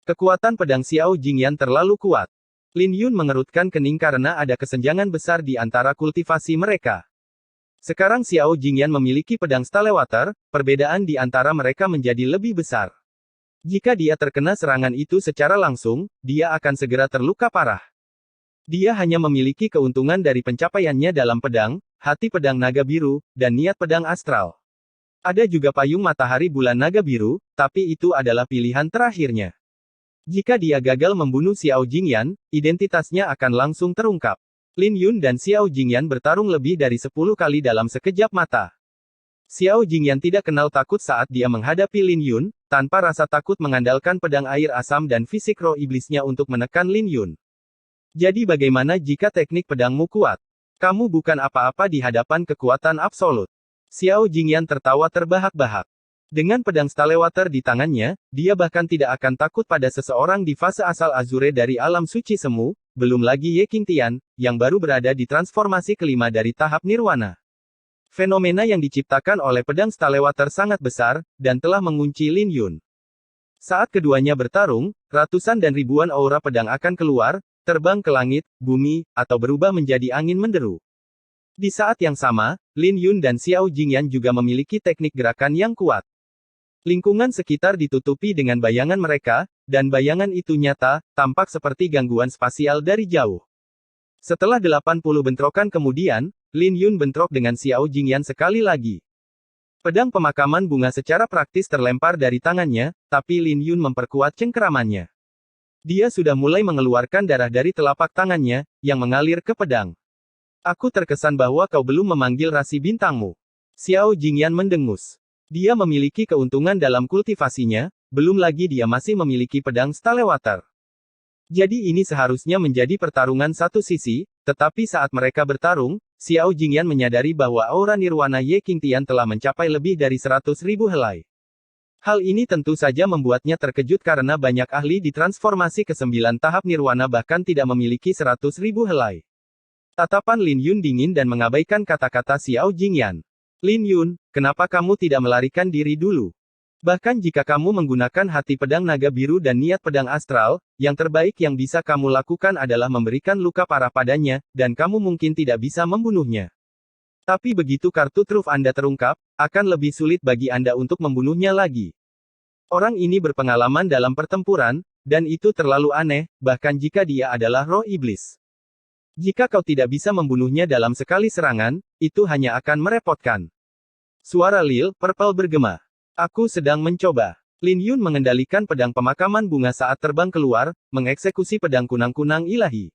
Kekuatan pedang Xiao Jingyan terlalu kuat. Lin Yun mengerutkan kening karena ada kesenjangan besar di antara kultivasi mereka. Sekarang Xiao Jingyan memiliki pedang Stalewater, perbedaan di antara mereka menjadi lebih besar. Jika dia terkena serangan itu secara langsung, dia akan segera terluka parah. Dia hanya memiliki keuntungan dari pencapaiannya dalam pedang, hati pedang naga biru, dan niat pedang astral. Ada juga payung matahari bulan naga biru, tapi itu adalah pilihan terakhirnya. Jika dia gagal membunuh Xiao Jingyan, identitasnya akan langsung terungkap. Lin Yun dan Xiao Jingyan bertarung lebih dari 10 kali dalam sekejap mata. Xiao Jingyan tidak kenal takut saat dia menghadapi Lin Yun, tanpa rasa takut mengandalkan pedang air asam dan fisik roh iblisnya untuk menekan Lin Yun. Jadi bagaimana jika teknik pedangmu kuat? Kamu bukan apa-apa di hadapan kekuatan absolut. Xiao Jingyan tertawa terbahak-bahak. Dengan pedang Stalewater di tangannya, dia bahkan tidak akan takut pada seseorang di fase asal Azure dari alam suci semu, belum lagi Ye Qingtian, yang baru berada di transformasi kelima dari tahap Nirwana. Fenomena yang diciptakan oleh pedang Stalewater sangat besar, dan telah mengunci Lin Yun. Saat keduanya bertarung, ratusan dan ribuan aura pedang akan keluar, terbang ke langit, bumi, atau berubah menjadi angin menderu. Di saat yang sama, Lin Yun dan Xiao Jingyan juga memiliki teknik gerakan yang kuat. Lingkungan sekitar ditutupi dengan bayangan mereka, dan bayangan itu nyata, tampak seperti gangguan spasial dari jauh. Setelah 80 bentrokan kemudian, Lin Yun bentrok dengan Xiao Jingyan sekali lagi. Pedang pemakaman bunga secara praktis terlempar dari tangannya, tapi Lin Yun memperkuat cengkeramannya. Dia sudah mulai mengeluarkan darah dari telapak tangannya, yang mengalir ke pedang. Aku terkesan bahwa kau belum memanggil rasi bintangmu. Xiao Jingyan mendengus. Dia memiliki keuntungan dalam kultivasinya, belum lagi dia masih memiliki pedang Stalewater. Jadi ini seharusnya menjadi pertarungan satu sisi, tetapi saat mereka bertarung, Xiao Jingyan menyadari bahwa aura nirwana Ye Qingtian telah mencapai lebih dari 100.000 helai. Hal ini tentu saja membuatnya terkejut karena banyak ahli di transformasi ke-9 tahap nirwana bahkan tidak memiliki 100.000 helai. Tatapan Lin Yun dingin dan mengabaikan kata-kata Xiao Jingyan. Lin Yun, kenapa kamu tidak melarikan diri dulu? Bahkan jika kamu menggunakan hati pedang naga biru dan niat pedang astral, yang terbaik yang bisa kamu lakukan adalah memberikan luka parah padanya, dan kamu mungkin tidak bisa membunuhnya. Tapi begitu kartu truf Anda terungkap, akan lebih sulit bagi Anda untuk membunuhnya lagi. Orang ini berpengalaman dalam pertempuran, dan itu terlalu aneh, bahkan jika dia adalah roh iblis. Jika kau tidak bisa membunuhnya dalam sekali serangan, itu hanya akan merepotkan. Suara Lil Purple bergema. Aku sedang mencoba. Lin Yun mengendalikan pedang pemakaman bunga saat terbang keluar, mengeksekusi pedang kunang-kunang ilahi.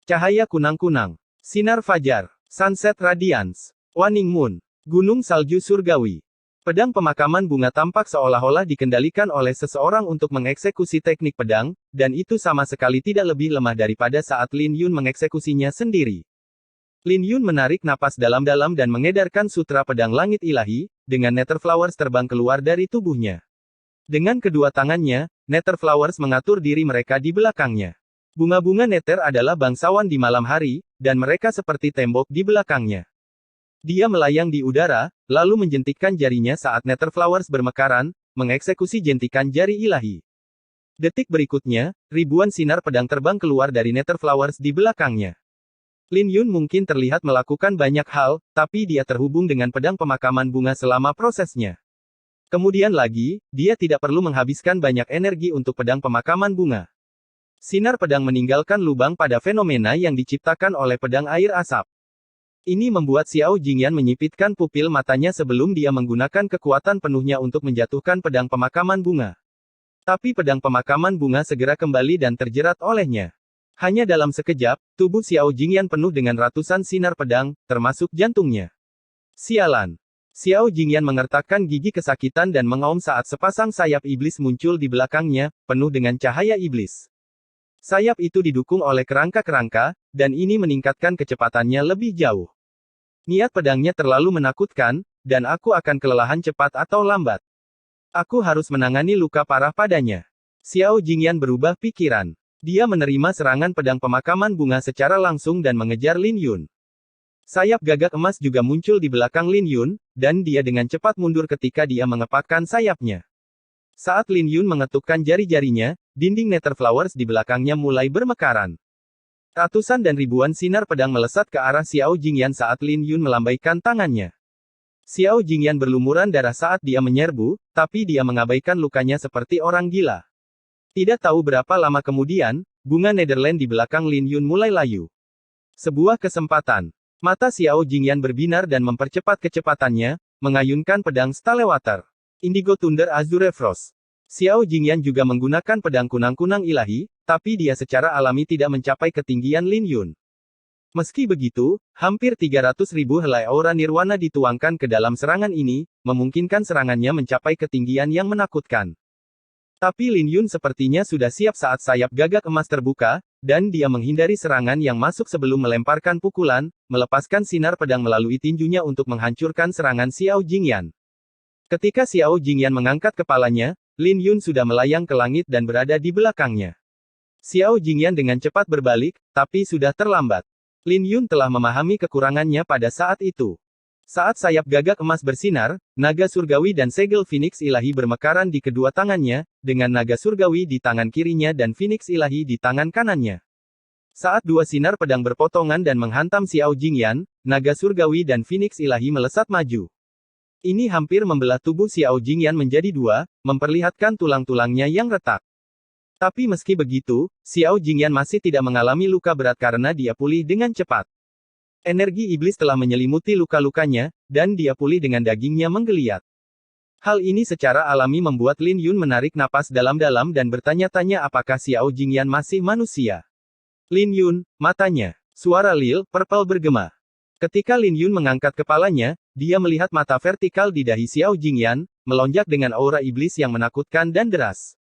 Cahaya kunang-kunang. Sinar fajar. Sunset Radiance. Waning Moon. Gunung salju surgawi. Pedang pemakaman bunga tampak seolah-olah dikendalikan oleh seseorang untuk mengeksekusi teknik pedang, dan itu sama sekali tidak lebih lemah daripada saat Lin Yun mengeksekusinya sendiri. Lin Yun menarik napas dalam-dalam dan mengedarkan sutra pedang langit ilahi, dengan Nether Flowers terbang keluar dari tubuhnya. Dengan kedua tangannya, Nether Flowers mengatur diri mereka di belakangnya. Bunga-bunga Nether adalah bangsawan di malam hari, dan mereka seperti tembok di belakangnya. Dia melayang di udara, lalu menjentikkan jarinya saat Nether Flowers bermekaran, mengeksekusi jentikan jari ilahi. Detik berikutnya, ribuan sinar pedang terbang keluar dari Nether Flowers di belakangnya. Lin Yun mungkin terlihat melakukan banyak hal, tapi dia terhubung dengan pedang pemakaman bunga selama prosesnya. Kemudian lagi, dia tidak perlu menghabiskan banyak energi untuk pedang pemakaman bunga. Sinar pedang meninggalkan lubang pada fenomena yang diciptakan oleh pedang air asap. Ini membuat Xiao Jingyan menyipitkan pupil matanya sebelum dia menggunakan kekuatan penuhnya untuk menjatuhkan pedang pemakaman bunga. Tapi pedang pemakaman bunga segera kembali dan terjerat olehnya. Hanya dalam sekejap, tubuh Xiao Jingyan penuh dengan ratusan sinar pedang, termasuk jantungnya. Sialan. Xiao Jingyan mengertakkan gigi kesakitan dan mengaum saat sepasang sayap iblis muncul di belakangnya, penuh dengan cahaya iblis. Sayap itu didukung oleh kerangka-kerangka, dan ini meningkatkan kecepatannya lebih jauh. Niat pedangnya terlalu menakutkan, dan aku akan kelelahan cepat atau lambat. Aku harus menangani luka parah padanya. Xiao Jingyan berubah pikiran. Dia menerima serangan pedang pemakaman bunga secara langsung dan mengejar Lin Yun. Sayap gagak emas juga muncul di belakang Lin Yun, dan dia dengan cepat mundur ketika dia mengepakkan sayapnya. Saat Lin Yun mengetukkan jari-jarinya, dinding Nether Flowers di belakangnya mulai bermekaran. Ratusan dan ribuan sinar pedang melesat ke arah Xiao Jingyan saat Lin Yun melambaikan tangannya. Xiao Jingyan berlumuran darah saat dia menyerbu, tapi dia mengabaikan lukanya seperti orang gila. Tidak tahu berapa lama kemudian, bunga Netherland di belakang Lin Yun mulai layu. Sebuah kesempatan. Mata Xiao Jingyan berbinar dan mempercepat kecepatannya, mengayunkan pedang Stalewater. Indigo Thunder Azure Frost. Xiao Jingyan juga menggunakan pedang kunang-kunang ilahi, tapi dia secara alami tidak mencapai ketinggian Lin Yun. Meski begitu, hampir 300.000 helai aura nirwana dituangkan ke dalam serangan ini, memungkinkan serangannya mencapai ketinggian yang menakutkan. Tapi Lin Yun sepertinya sudah siap saat sayap gagak emas terbuka, dan dia menghindari serangan yang masuk sebelum melemparkan pukulan, melepaskan sinar pedang melalui tinjunya untuk menghancurkan serangan Xiao Jingyan. Ketika Xiao Jingyan mengangkat kepalanya, Lin Yun sudah melayang ke langit dan berada di belakangnya. Xiao Jingyan dengan cepat berbalik, tapi sudah terlambat. Lin Yun telah memahami kekurangannya pada saat itu. Saat sayap gagak emas bersinar, naga surgawi dan segel Phoenix ilahi bermekaran di kedua tangannya, dengan naga surgawi di tangan kirinya dan Phoenix ilahi di tangan kanannya. Saat dua sinar pedang berpotongan dan menghantam Xiao Jingyan, naga surgawi dan Phoenix ilahi melesat maju. Ini hampir membelah tubuh Xiao Jingyan menjadi dua, memperlihatkan tulang-tulangnya yang retak. Tapi meski begitu, Xiao Jingyan masih tidak mengalami luka berat karena dia pulih dengan cepat. Energi iblis telah menyelimuti luka-lukanya, dan dia pulih dengan dagingnya menggeliat. Hal ini secara alami membuat Lin Yun menarik napas dalam-dalam dan bertanya-tanya apakah Xiao Jingyan masih manusia. Lin Yun, matanya. Suara Lil Purple bergema. Ketika Lin Yun mengangkat kepalanya, dia melihat mata vertikal di dahi Xiao Jingyan, melonjak dengan aura iblis yang menakutkan dan deras.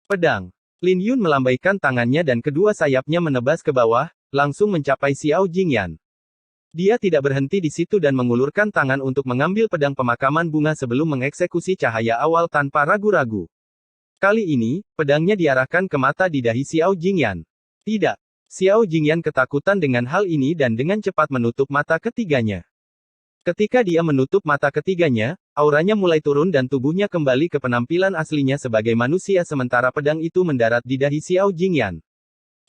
Pedang. Lin Yun melambaikan tangannya dan kedua sayapnya menebas ke bawah, langsung mencapai Xiao Jingyan. Dia tidak berhenti di situ dan mengulurkan tangan untuk mengambil pedang pemakaman bunga sebelum mengeksekusi cahaya awal tanpa ragu-ragu. Kali ini, pedangnya diarahkan ke mata di dahi Xiao Jingyan. Tidak. Xiao Jingyan ketakutan dengan hal ini dan dengan cepat menutup mata ketiganya. Ketika dia menutup mata ketiganya, auranya mulai turun dan tubuhnya kembali ke penampilan aslinya sebagai manusia sementara pedang itu mendarat di dahi Xiao Jingyan.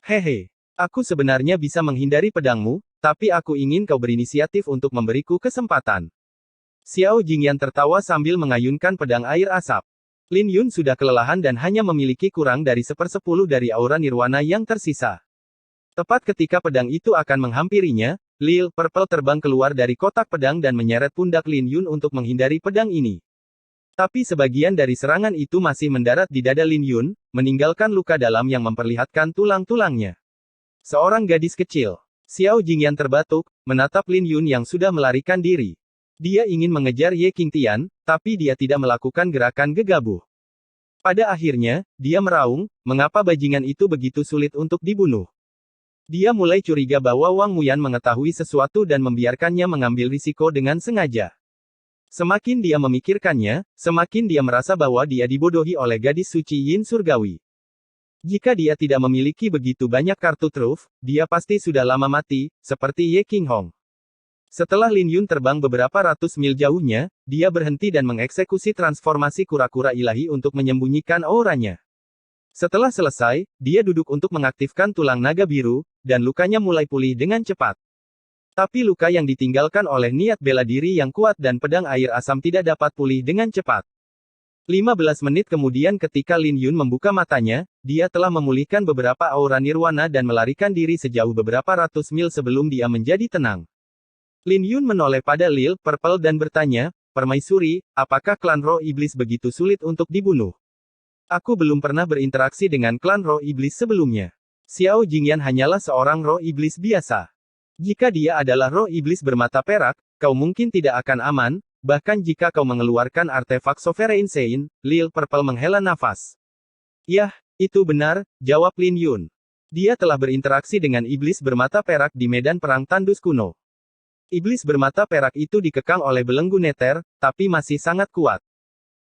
Hehe. Aku sebenarnya bisa menghindari pedangmu, tapi aku ingin kau berinisiatif untuk memberiku kesempatan. Xiao Jingyan tertawa sambil mengayunkan pedang air asap. Lin Yun sudah kelelahan dan hanya memiliki kurang dari 1/10 dari aura nirwana yang tersisa. Tepat ketika pedang itu akan menghampirinya, Lil Purple terbang keluar dari kotak pedang dan menyeret pundak Lin Yun untuk menghindari pedang ini. Tapi sebagian dari serangan itu masih mendarat di dada Lin Yun, meninggalkan luka dalam yang memperlihatkan tulang-tulangnya. Seorang gadis kecil. Xiao Jingyan terbatuk, menatap Lin Yun yang sudah melarikan diri. Dia ingin mengejar Ye Qingtian, tapi dia tidak melakukan gerakan gegabah. Pada akhirnya, dia meraung, mengapa bajingan itu begitu sulit untuk dibunuh. Dia mulai curiga bahwa Wang Muyan mengetahui sesuatu dan membiarkannya mengambil risiko dengan sengaja. Semakin dia memikirkannya, semakin dia merasa bahwa dia dibodohi oleh gadis suci Yin Surgawi. Jika dia tidak memiliki begitu banyak kartu truf, dia pasti sudah lama mati, seperti Ye Qinghong. Setelah Lin Yun terbang beberapa ratus mil jauhnya, dia berhenti dan mengeksekusi transformasi kura-kura ilahi untuk menyembunyikan auranya. Setelah selesai, dia duduk untuk mengaktifkan tulang naga biru, dan lukanya mulai pulih dengan cepat. Tapi luka yang ditinggalkan oleh niat bela diri yang kuat dan pedang air asam tidak dapat pulih dengan cepat. 15 menit kemudian ketika Lin Yun membuka matanya, dia telah memulihkan beberapa aura nirwana dan melarikan diri sejauh beberapa ratus mil sebelum dia menjadi tenang. Lin Yun menoleh pada Lil Purple dan bertanya, "Permaisuri, apakah klan roh iblis begitu sulit untuk dibunuh? Aku belum pernah berinteraksi dengan klan roh iblis sebelumnya. Xiao Jingyan hanyalah seorang roh iblis biasa. Jika dia adalah roh iblis bermata perak, kau mungkin tidak akan aman. Bahkan jika kau mengeluarkan artefak Sovereign Sein." Lil Purple menghela nafas. "Yah, itu benar," jawab Lin Yun. Dia telah berinteraksi dengan iblis bermata perak di medan perang tandus kuno. Iblis bermata perak itu dikekang oleh belenggu Nether, tapi masih sangat kuat.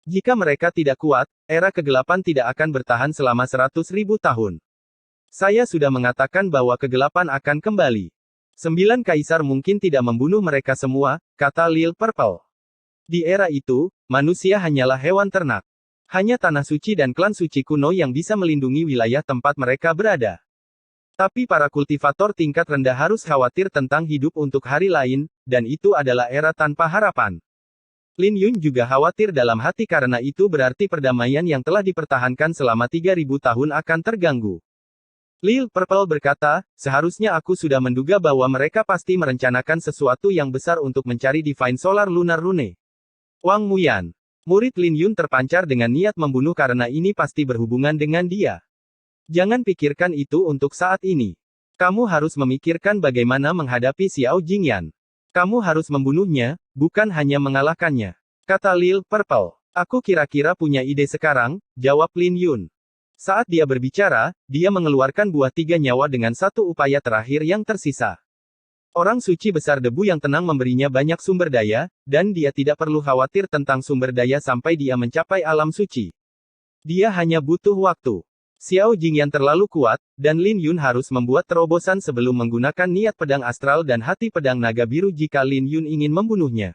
Jika mereka tidak kuat, era kegelapan tidak akan bertahan selama 100.000 tahun. Saya sudah mengatakan bahwa kegelapan akan kembali. 9 kaisar mungkin tidak membunuh mereka semua, kata Lil Purple. Di era itu, manusia hanyalah hewan ternak. Hanya tanah suci dan klan suci kuno yang bisa melindungi wilayah tempat mereka berada. Tapi para kultivator tingkat rendah harus khawatir tentang hidup untuk hari lain, dan itu adalah era tanpa harapan. Lin Yun juga khawatir dalam hati karena itu berarti perdamaian yang telah dipertahankan selama 3.000 tahun akan terganggu. Lil Purple berkata, seharusnya aku sudah menduga bahwa mereka pasti merencanakan sesuatu yang besar untuk mencari Divine Solar Lunar Rune. Wang Muyan. Murid Lin Yun terpancar dengan niat membunuh karena ini pasti berhubungan dengan dia. Jangan pikirkan itu untuk saat ini. Kamu harus memikirkan bagaimana menghadapi Xiao Jingyan. Kamu harus membunuhnya, bukan hanya mengalahkannya. Kata Lil Purple. Aku kira-kira punya ide sekarang, jawab Lin Yun. Saat dia berbicara, dia mengeluarkan buah 3 nyawa dengan satu upaya terakhir yang tersisa. Orang suci besar debu yang tenang memberinya banyak sumber daya, dan dia tidak perlu khawatir tentang sumber daya sampai dia mencapai alam suci. Dia hanya butuh waktu. Xiao Jingyan terlalu kuat, dan Lin Yun harus membuat terobosan sebelum menggunakan niat pedang astral dan hati pedang naga biru jika Lin Yun ingin membunuhnya.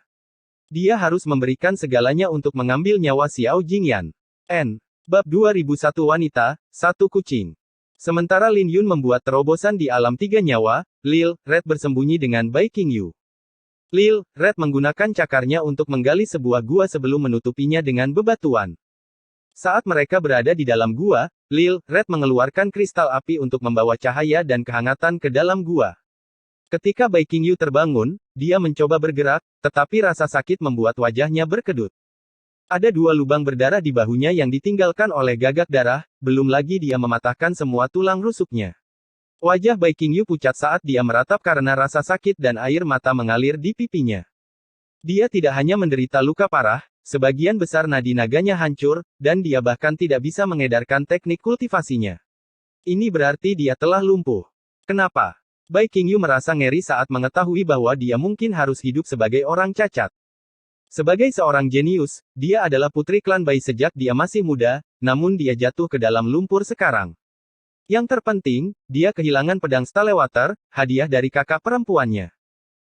Dia harus memberikan segalanya untuk mengambil nyawa Xiao Jingyan. Bab 2001 Wanita, 1 Kucing. Sementara Lin Yun membuat terobosan di alam 3 nyawa, Lil Red bersembunyi dengan Bai Qingyu. Lil Red menggunakan cakarnya untuk menggali sebuah gua sebelum menutupinya dengan bebatuan. Saat mereka berada di dalam gua, Lil Red mengeluarkan kristal api untuk membawa cahaya dan kehangatan ke dalam gua. Ketika Bai Qingyu terbangun, dia mencoba bergerak, tetapi rasa sakit membuat wajahnya berkedut. Ada 2 lubang berdarah di bahunya yang ditinggalkan oleh gagak darah, belum lagi dia mematahkan semua tulang rusuknya. Wajah Bai Qingyu pucat saat dia meratap karena rasa sakit dan air mata mengalir di pipinya. Dia tidak hanya menderita luka parah, sebagian besar nadi naganya hancur, dan dia bahkan tidak bisa mengedarkan teknik kultivasinya. Ini berarti dia telah lumpuh. Kenapa? Bai Qingyu merasa ngeri saat mengetahui bahwa dia mungkin harus hidup sebagai orang cacat. Sebagai seorang jenius, dia adalah putri klan Bai sejak dia masih muda, namun dia jatuh ke dalam lumpur sekarang. Yang terpenting, dia kehilangan pedang Stalewater, hadiah dari kakak perempuannya.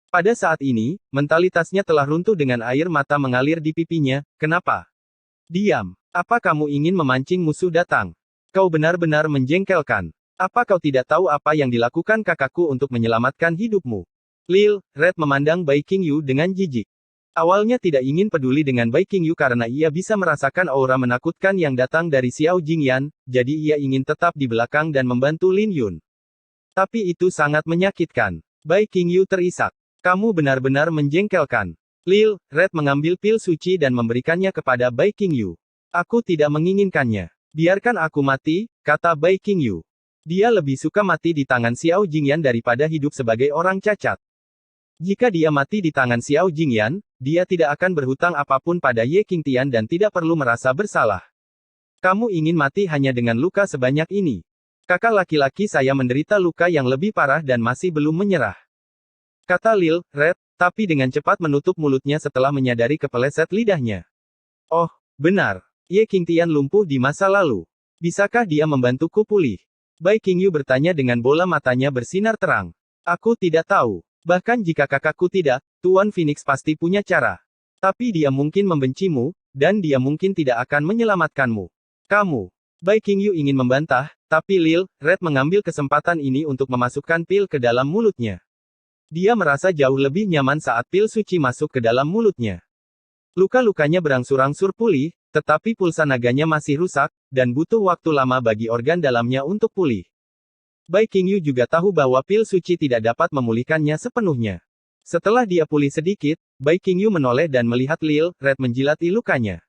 Pada saat ini, mentalitasnya telah runtuh dengan air mata mengalir di pipinya. Kenapa? Diam. Apa kamu ingin memancing musuh datang? Kau benar-benar menjengkelkan. Apa kau tidak tahu apa yang dilakukan kakakku untuk menyelamatkan hidupmu? Lil Red memandang Bai Qingyu dengan jijik. Awalnya tidak ingin peduli dengan Bai Qingyu karena ia bisa merasakan aura menakutkan yang datang dari Xiao Jingyan, jadi ia ingin tetap di belakang dan membantu Lin Yun. Tapi itu sangat menyakitkan. Bai Qingyu terisak. Kamu benar-benar menjengkelkan. Lil Red mengambil pil suci dan memberikannya kepada Bai Qingyu. Aku tidak menginginkannya. Biarkan aku mati, kata Bai Qingyu. Dia lebih suka mati di tangan Xiao Jingyan daripada hidup sebagai orang cacat. Jika dia mati di tangan Xiao Jingyan, dia tidak akan berhutang apapun pada Ye Qingtian dan tidak perlu merasa bersalah. Kamu ingin mati hanya dengan luka sebanyak ini. Kakak laki-laki saya menderita luka yang lebih parah dan masih belum menyerah. Kata Lil Red, tapi dengan cepat menutup mulutnya setelah menyadari kepeleset lidahnya. Oh, benar. Ye Qingtian lumpuh di masa lalu. Bisakah dia membantuku pulih? Bai Qingyu bertanya dengan bola matanya bersinar terang. Aku tidak tahu. Bahkan jika kakakku tidak, Tuan Phoenix pasti punya cara. Tapi dia mungkin membencimu, dan dia mungkin tidak akan menyelamatkanmu. Kamu. Bai Qingyu ingin membantah, tapi Lil Red mengambil kesempatan ini untuk memasukkan pil ke dalam mulutnya. Dia merasa jauh lebih nyaman saat pil suci masuk ke dalam mulutnya. Luka-lukanya berangsur-angsur pulih, tetapi pulsa naganya masih rusak, dan butuh waktu lama bagi organ dalamnya untuk pulih. Bai Qingyu juga tahu bahwa pil suci tidak dapat memulihkannya sepenuhnya. Setelah dia pulih sedikit, Bai Qingyu menoleh dan melihat Lil Red menjilati lukanya.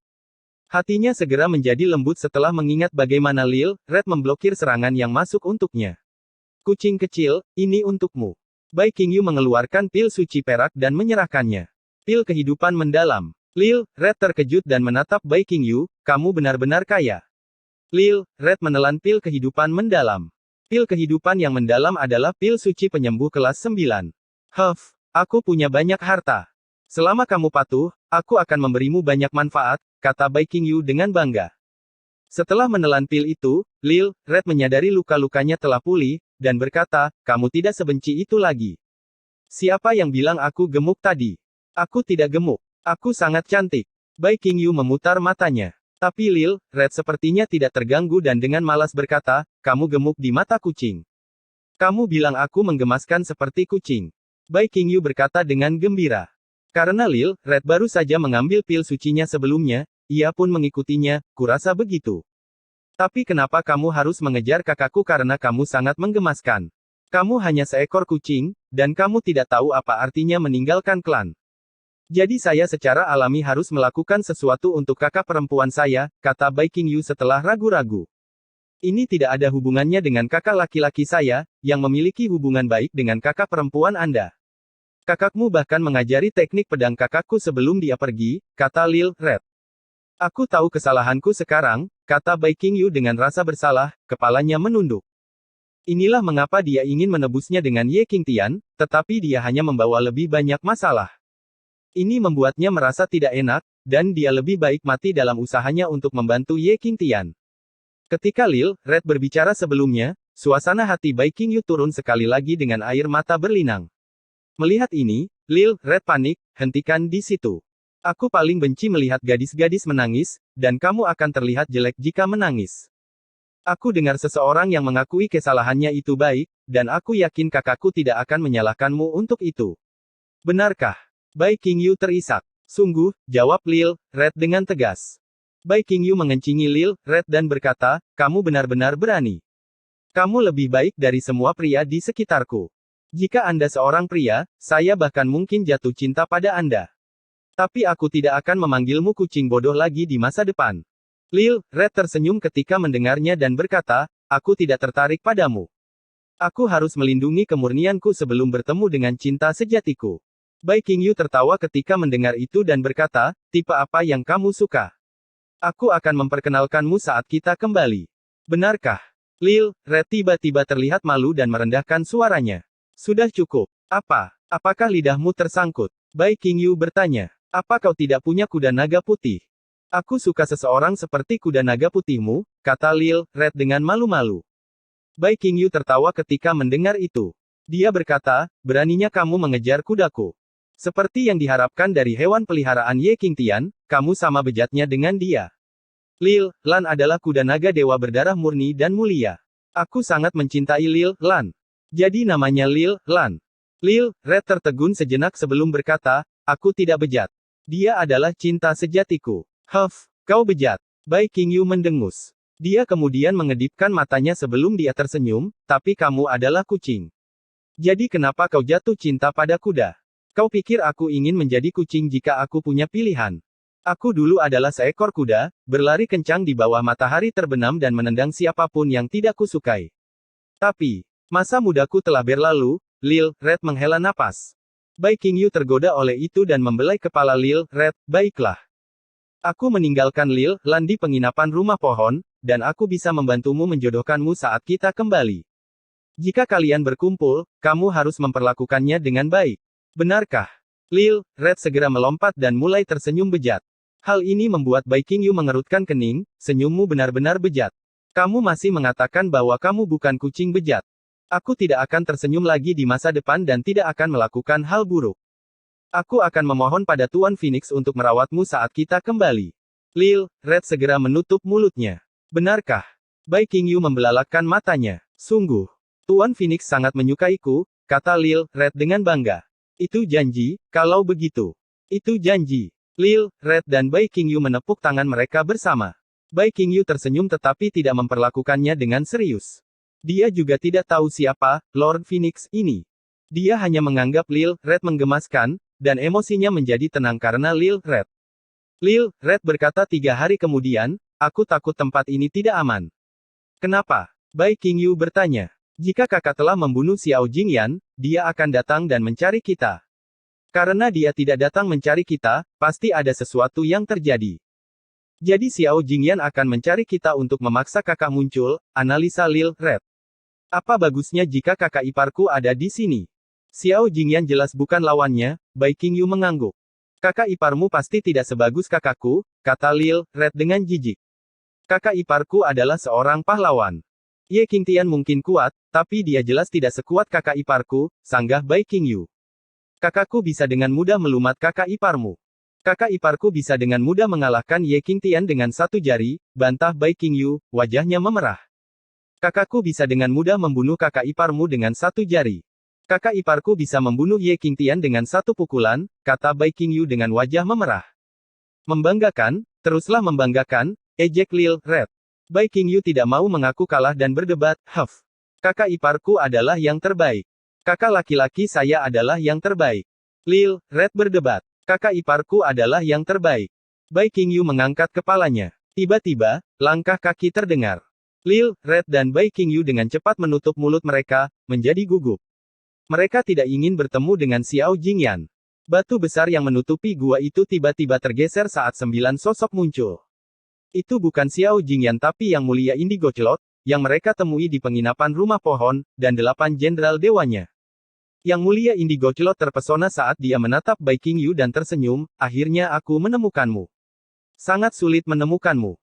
Hatinya segera menjadi lembut setelah mengingat bagaimana Lil Red memblokir serangan yang masuk untuknya. Kucing kecil, ini untukmu. Bai Qingyu mengeluarkan pil suci perak dan menyerahkannya. Pil kehidupan mendalam. Lil Red terkejut dan menatap Bai Qingyu, kamu benar-benar kaya. Lil Red menelan pil kehidupan mendalam. Pil kehidupan yang mendalam adalah pil suci penyembuh kelas 9. Huff, aku punya banyak harta. Selama kamu patuh, aku akan memberimu banyak manfaat, kata Bai Qingyu dengan bangga. Setelah menelan pil itu, Lil Red menyadari luka-lukanya telah pulih, dan berkata, kamu tidak sebenci itu lagi. Siapa yang bilang aku gemuk tadi? Aku tidak gemuk. Aku sangat cantik. Bai Qingyu memutar matanya. Tapi Lil Red sepertinya tidak terganggu dan dengan malas berkata, kamu gemuk di mata kucing. Kamu bilang aku menggemaskan seperti kucing. Bai Qingyu berkata dengan gembira. Karena Lil Red baru saja mengambil pil sucinya sebelumnya, ia pun mengikutinya, kurasa begitu. Tapi kenapa kamu harus mengejar kakakku karena kamu sangat menggemaskan? Kamu hanya seekor kucing, dan kamu tidak tahu apa artinya meninggalkan klan. Jadi saya secara alami harus melakukan sesuatu untuk kakak perempuan saya, kata Bai Qingyu setelah ragu-ragu. Ini tidak ada hubungannya dengan kakak laki-laki saya, yang memiliki hubungan baik dengan kakak perempuan Anda. Kakakmu bahkan mengajari teknik pedang kakakku sebelum dia pergi, kata Lil Red. Aku tahu kesalahanku sekarang, kata Bai Qingyu dengan rasa bersalah, kepalanya menunduk. Inilah mengapa dia ingin menebusnya dengan Ye Qingtian, tetapi dia hanya membawa lebih banyak masalah. Ini membuatnya merasa tidak enak, dan dia lebih baik mati dalam usahanya untuk membantu Ye Qingtian. Ketika Lil Red berbicara sebelumnya, suasana hati Bai Qingyu turun sekali lagi dengan air mata berlinang. Melihat ini, Lil Red panik, hentikan di situ. Aku paling benci melihat gadis-gadis menangis, dan kamu akan terlihat jelek jika menangis. Aku dengar seseorang yang mengakui kesalahannya itu baik, dan aku yakin kakakku tidak akan menyalahkanmu untuk itu. Benarkah? Bai Qingyu terisak. Sungguh, jawab Lil Red dengan tegas. Bai Qingyu mengencingi Lil Red dan berkata, kamu benar-benar berani. Kamu lebih baik dari semua pria di sekitarku. Jika Anda seorang pria, saya bahkan mungkin jatuh cinta pada Anda. Tapi aku tidak akan memanggilmu kucing bodoh lagi di masa depan. Lil Red tersenyum ketika mendengarnya dan berkata, aku tidak tertarik padamu. Aku harus melindungi kemurnianku sebelum bertemu dengan cinta sejatiku. Bai Qingyu tertawa ketika mendengar itu dan berkata, tipe apa yang kamu suka? Aku akan memperkenalkanmu saat kita kembali. Benarkah? Lil Red tiba-tiba terlihat malu dan merendahkan suaranya. Sudah cukup. Apa? Apakah lidahmu tersangkut? Bai Qingyu bertanya. Apa kau tidak punya kuda naga putih? Aku suka seseorang seperti kuda naga putihmu, kata Lil Red dengan malu-malu. Bai Qingyu tertawa ketika mendengar itu. Dia berkata, beraninya kamu mengejar kudaku. Seperti yang diharapkan dari hewan peliharaan Ye Qingtian, kamu sama bejatnya dengan dia. Lil Lan adalah kuda naga dewa berdarah murni dan mulia. Aku sangat mencintai Lil Lan. Jadi namanya Lil Lan. Lil Red tertegun sejenak sebelum berkata, aku tidak bejat. Dia adalah cinta sejatiku. Huff, kau bejat. Bai Qingyu mendengus. Dia kemudian mengedipkan matanya sebelum dia tersenyum, tapi kamu adalah kucing. Jadi kenapa kau jatuh cinta pada kuda? Kau pikir aku ingin menjadi kucing jika aku punya pilihan? Aku dulu adalah seekor kuda, berlari kencang di bawah matahari terbenam dan menendang siapapun yang tidak kusukai. Tapi, masa mudaku telah berlalu. Lil Red menghela napas. Bai Qingyu tergoda oleh itu dan membelai kepala Lil Red, baiklah. Aku meninggalkan Lil Lan di penginapan rumah pohon, dan aku bisa membantumu menjodohkanmu saat kita kembali. Jika kalian berkumpul, kamu harus memperlakukannya dengan baik. Benarkah? Lil Red segera melompat dan mulai tersenyum bejat. Hal ini membuat Bai Qingyu mengerutkan kening, senyummu benar-benar bejat. Kamu masih mengatakan bahwa kamu bukan kucing bejat. Aku tidak akan tersenyum lagi di masa depan dan tidak akan melakukan hal buruk. Aku akan memohon pada Tuan Phoenix untuk merawatmu saat kita kembali. Lil Red segera menutup mulutnya. Benarkah? Bai Qingyu membelalakkan matanya. Sungguh. Tuan Phoenix sangat menyukaiku, kata Lil Red dengan bangga. Itu janji, kalau begitu. Itu janji. Lil Red dan Bai Qingyu menepuk tangan mereka bersama. Bai Qingyu tersenyum tetapi tidak memperlakukannya dengan serius. Dia juga tidak tahu siapa Lord Phoenix ini. Dia hanya menganggap Lil Red menggemaskan, dan emosinya menjadi tenang karena Lil Red. Lil Red berkata 3 hari kemudian, aku takut tempat ini tidak aman. Kenapa? Bai Qingyu bertanya. Jika kakak telah membunuh Xiao Jingyan, dia akan datang dan mencari kita. Karena dia tidak datang mencari kita, pasti ada sesuatu yang terjadi. Jadi Xiao Jingyan akan mencari kita untuk memaksa kakak muncul, analisa Lil Red. Apa bagusnya jika kakak iparku ada di sini? Xiao Jingyan jelas bukan lawannya, Bai Qingyu mengangguk. Kakak iparmu pasti tidak sebagus kakakku, kata Lil Red dengan jijik. Kakak iparku adalah seorang pahlawan. Ye Qingtian mungkin kuat, tapi dia jelas tidak sekuat kakak iparku, sanggah Bai Qingyu. Kakakku bisa dengan mudah melumat kakak iparmu. Kakak iparku bisa dengan mudah mengalahkan Ye Qingtian dengan satu jari, bantah Bai Qingyu, wajahnya memerah. Kakakku bisa dengan mudah membunuh kakak iparmu dengan satu jari. Kakak iparku bisa membunuh Ye Qingtian dengan satu pukulan, kata Bai Qingyu dengan wajah memerah. Membanggakan, teruslah membanggakan, ejek Lil Red. Bai Qingyu tidak mau mengaku kalah dan berdebat, huff. Kakak iparku adalah yang terbaik. Kakak laki-laki saya adalah yang terbaik. Lil Red berdebat. Kakak iparku adalah yang terbaik. Bai Qingyu mengangkat kepalanya. Tiba-tiba, langkah kaki terdengar. Lil Red dan Bai Qingyu dengan cepat menutup mulut mereka, menjadi gugup. Mereka tidak ingin bertemu dengan Xiao Jingyan. Batu besar yang menutupi gua itu tiba-tiba tergeser saat 9 sosok muncul. Itu bukan Xiao Jingyan tapi Yang Mulia Indigo Cloud, yang mereka temui di penginapan rumah pohon, dan 8 jenderal dewanya. Yang Mulia Indigo Cloud terpesona saat dia menatap Bai Qingyu dan tersenyum, akhirnya aku menemukanmu. Sangat sulit menemukanmu.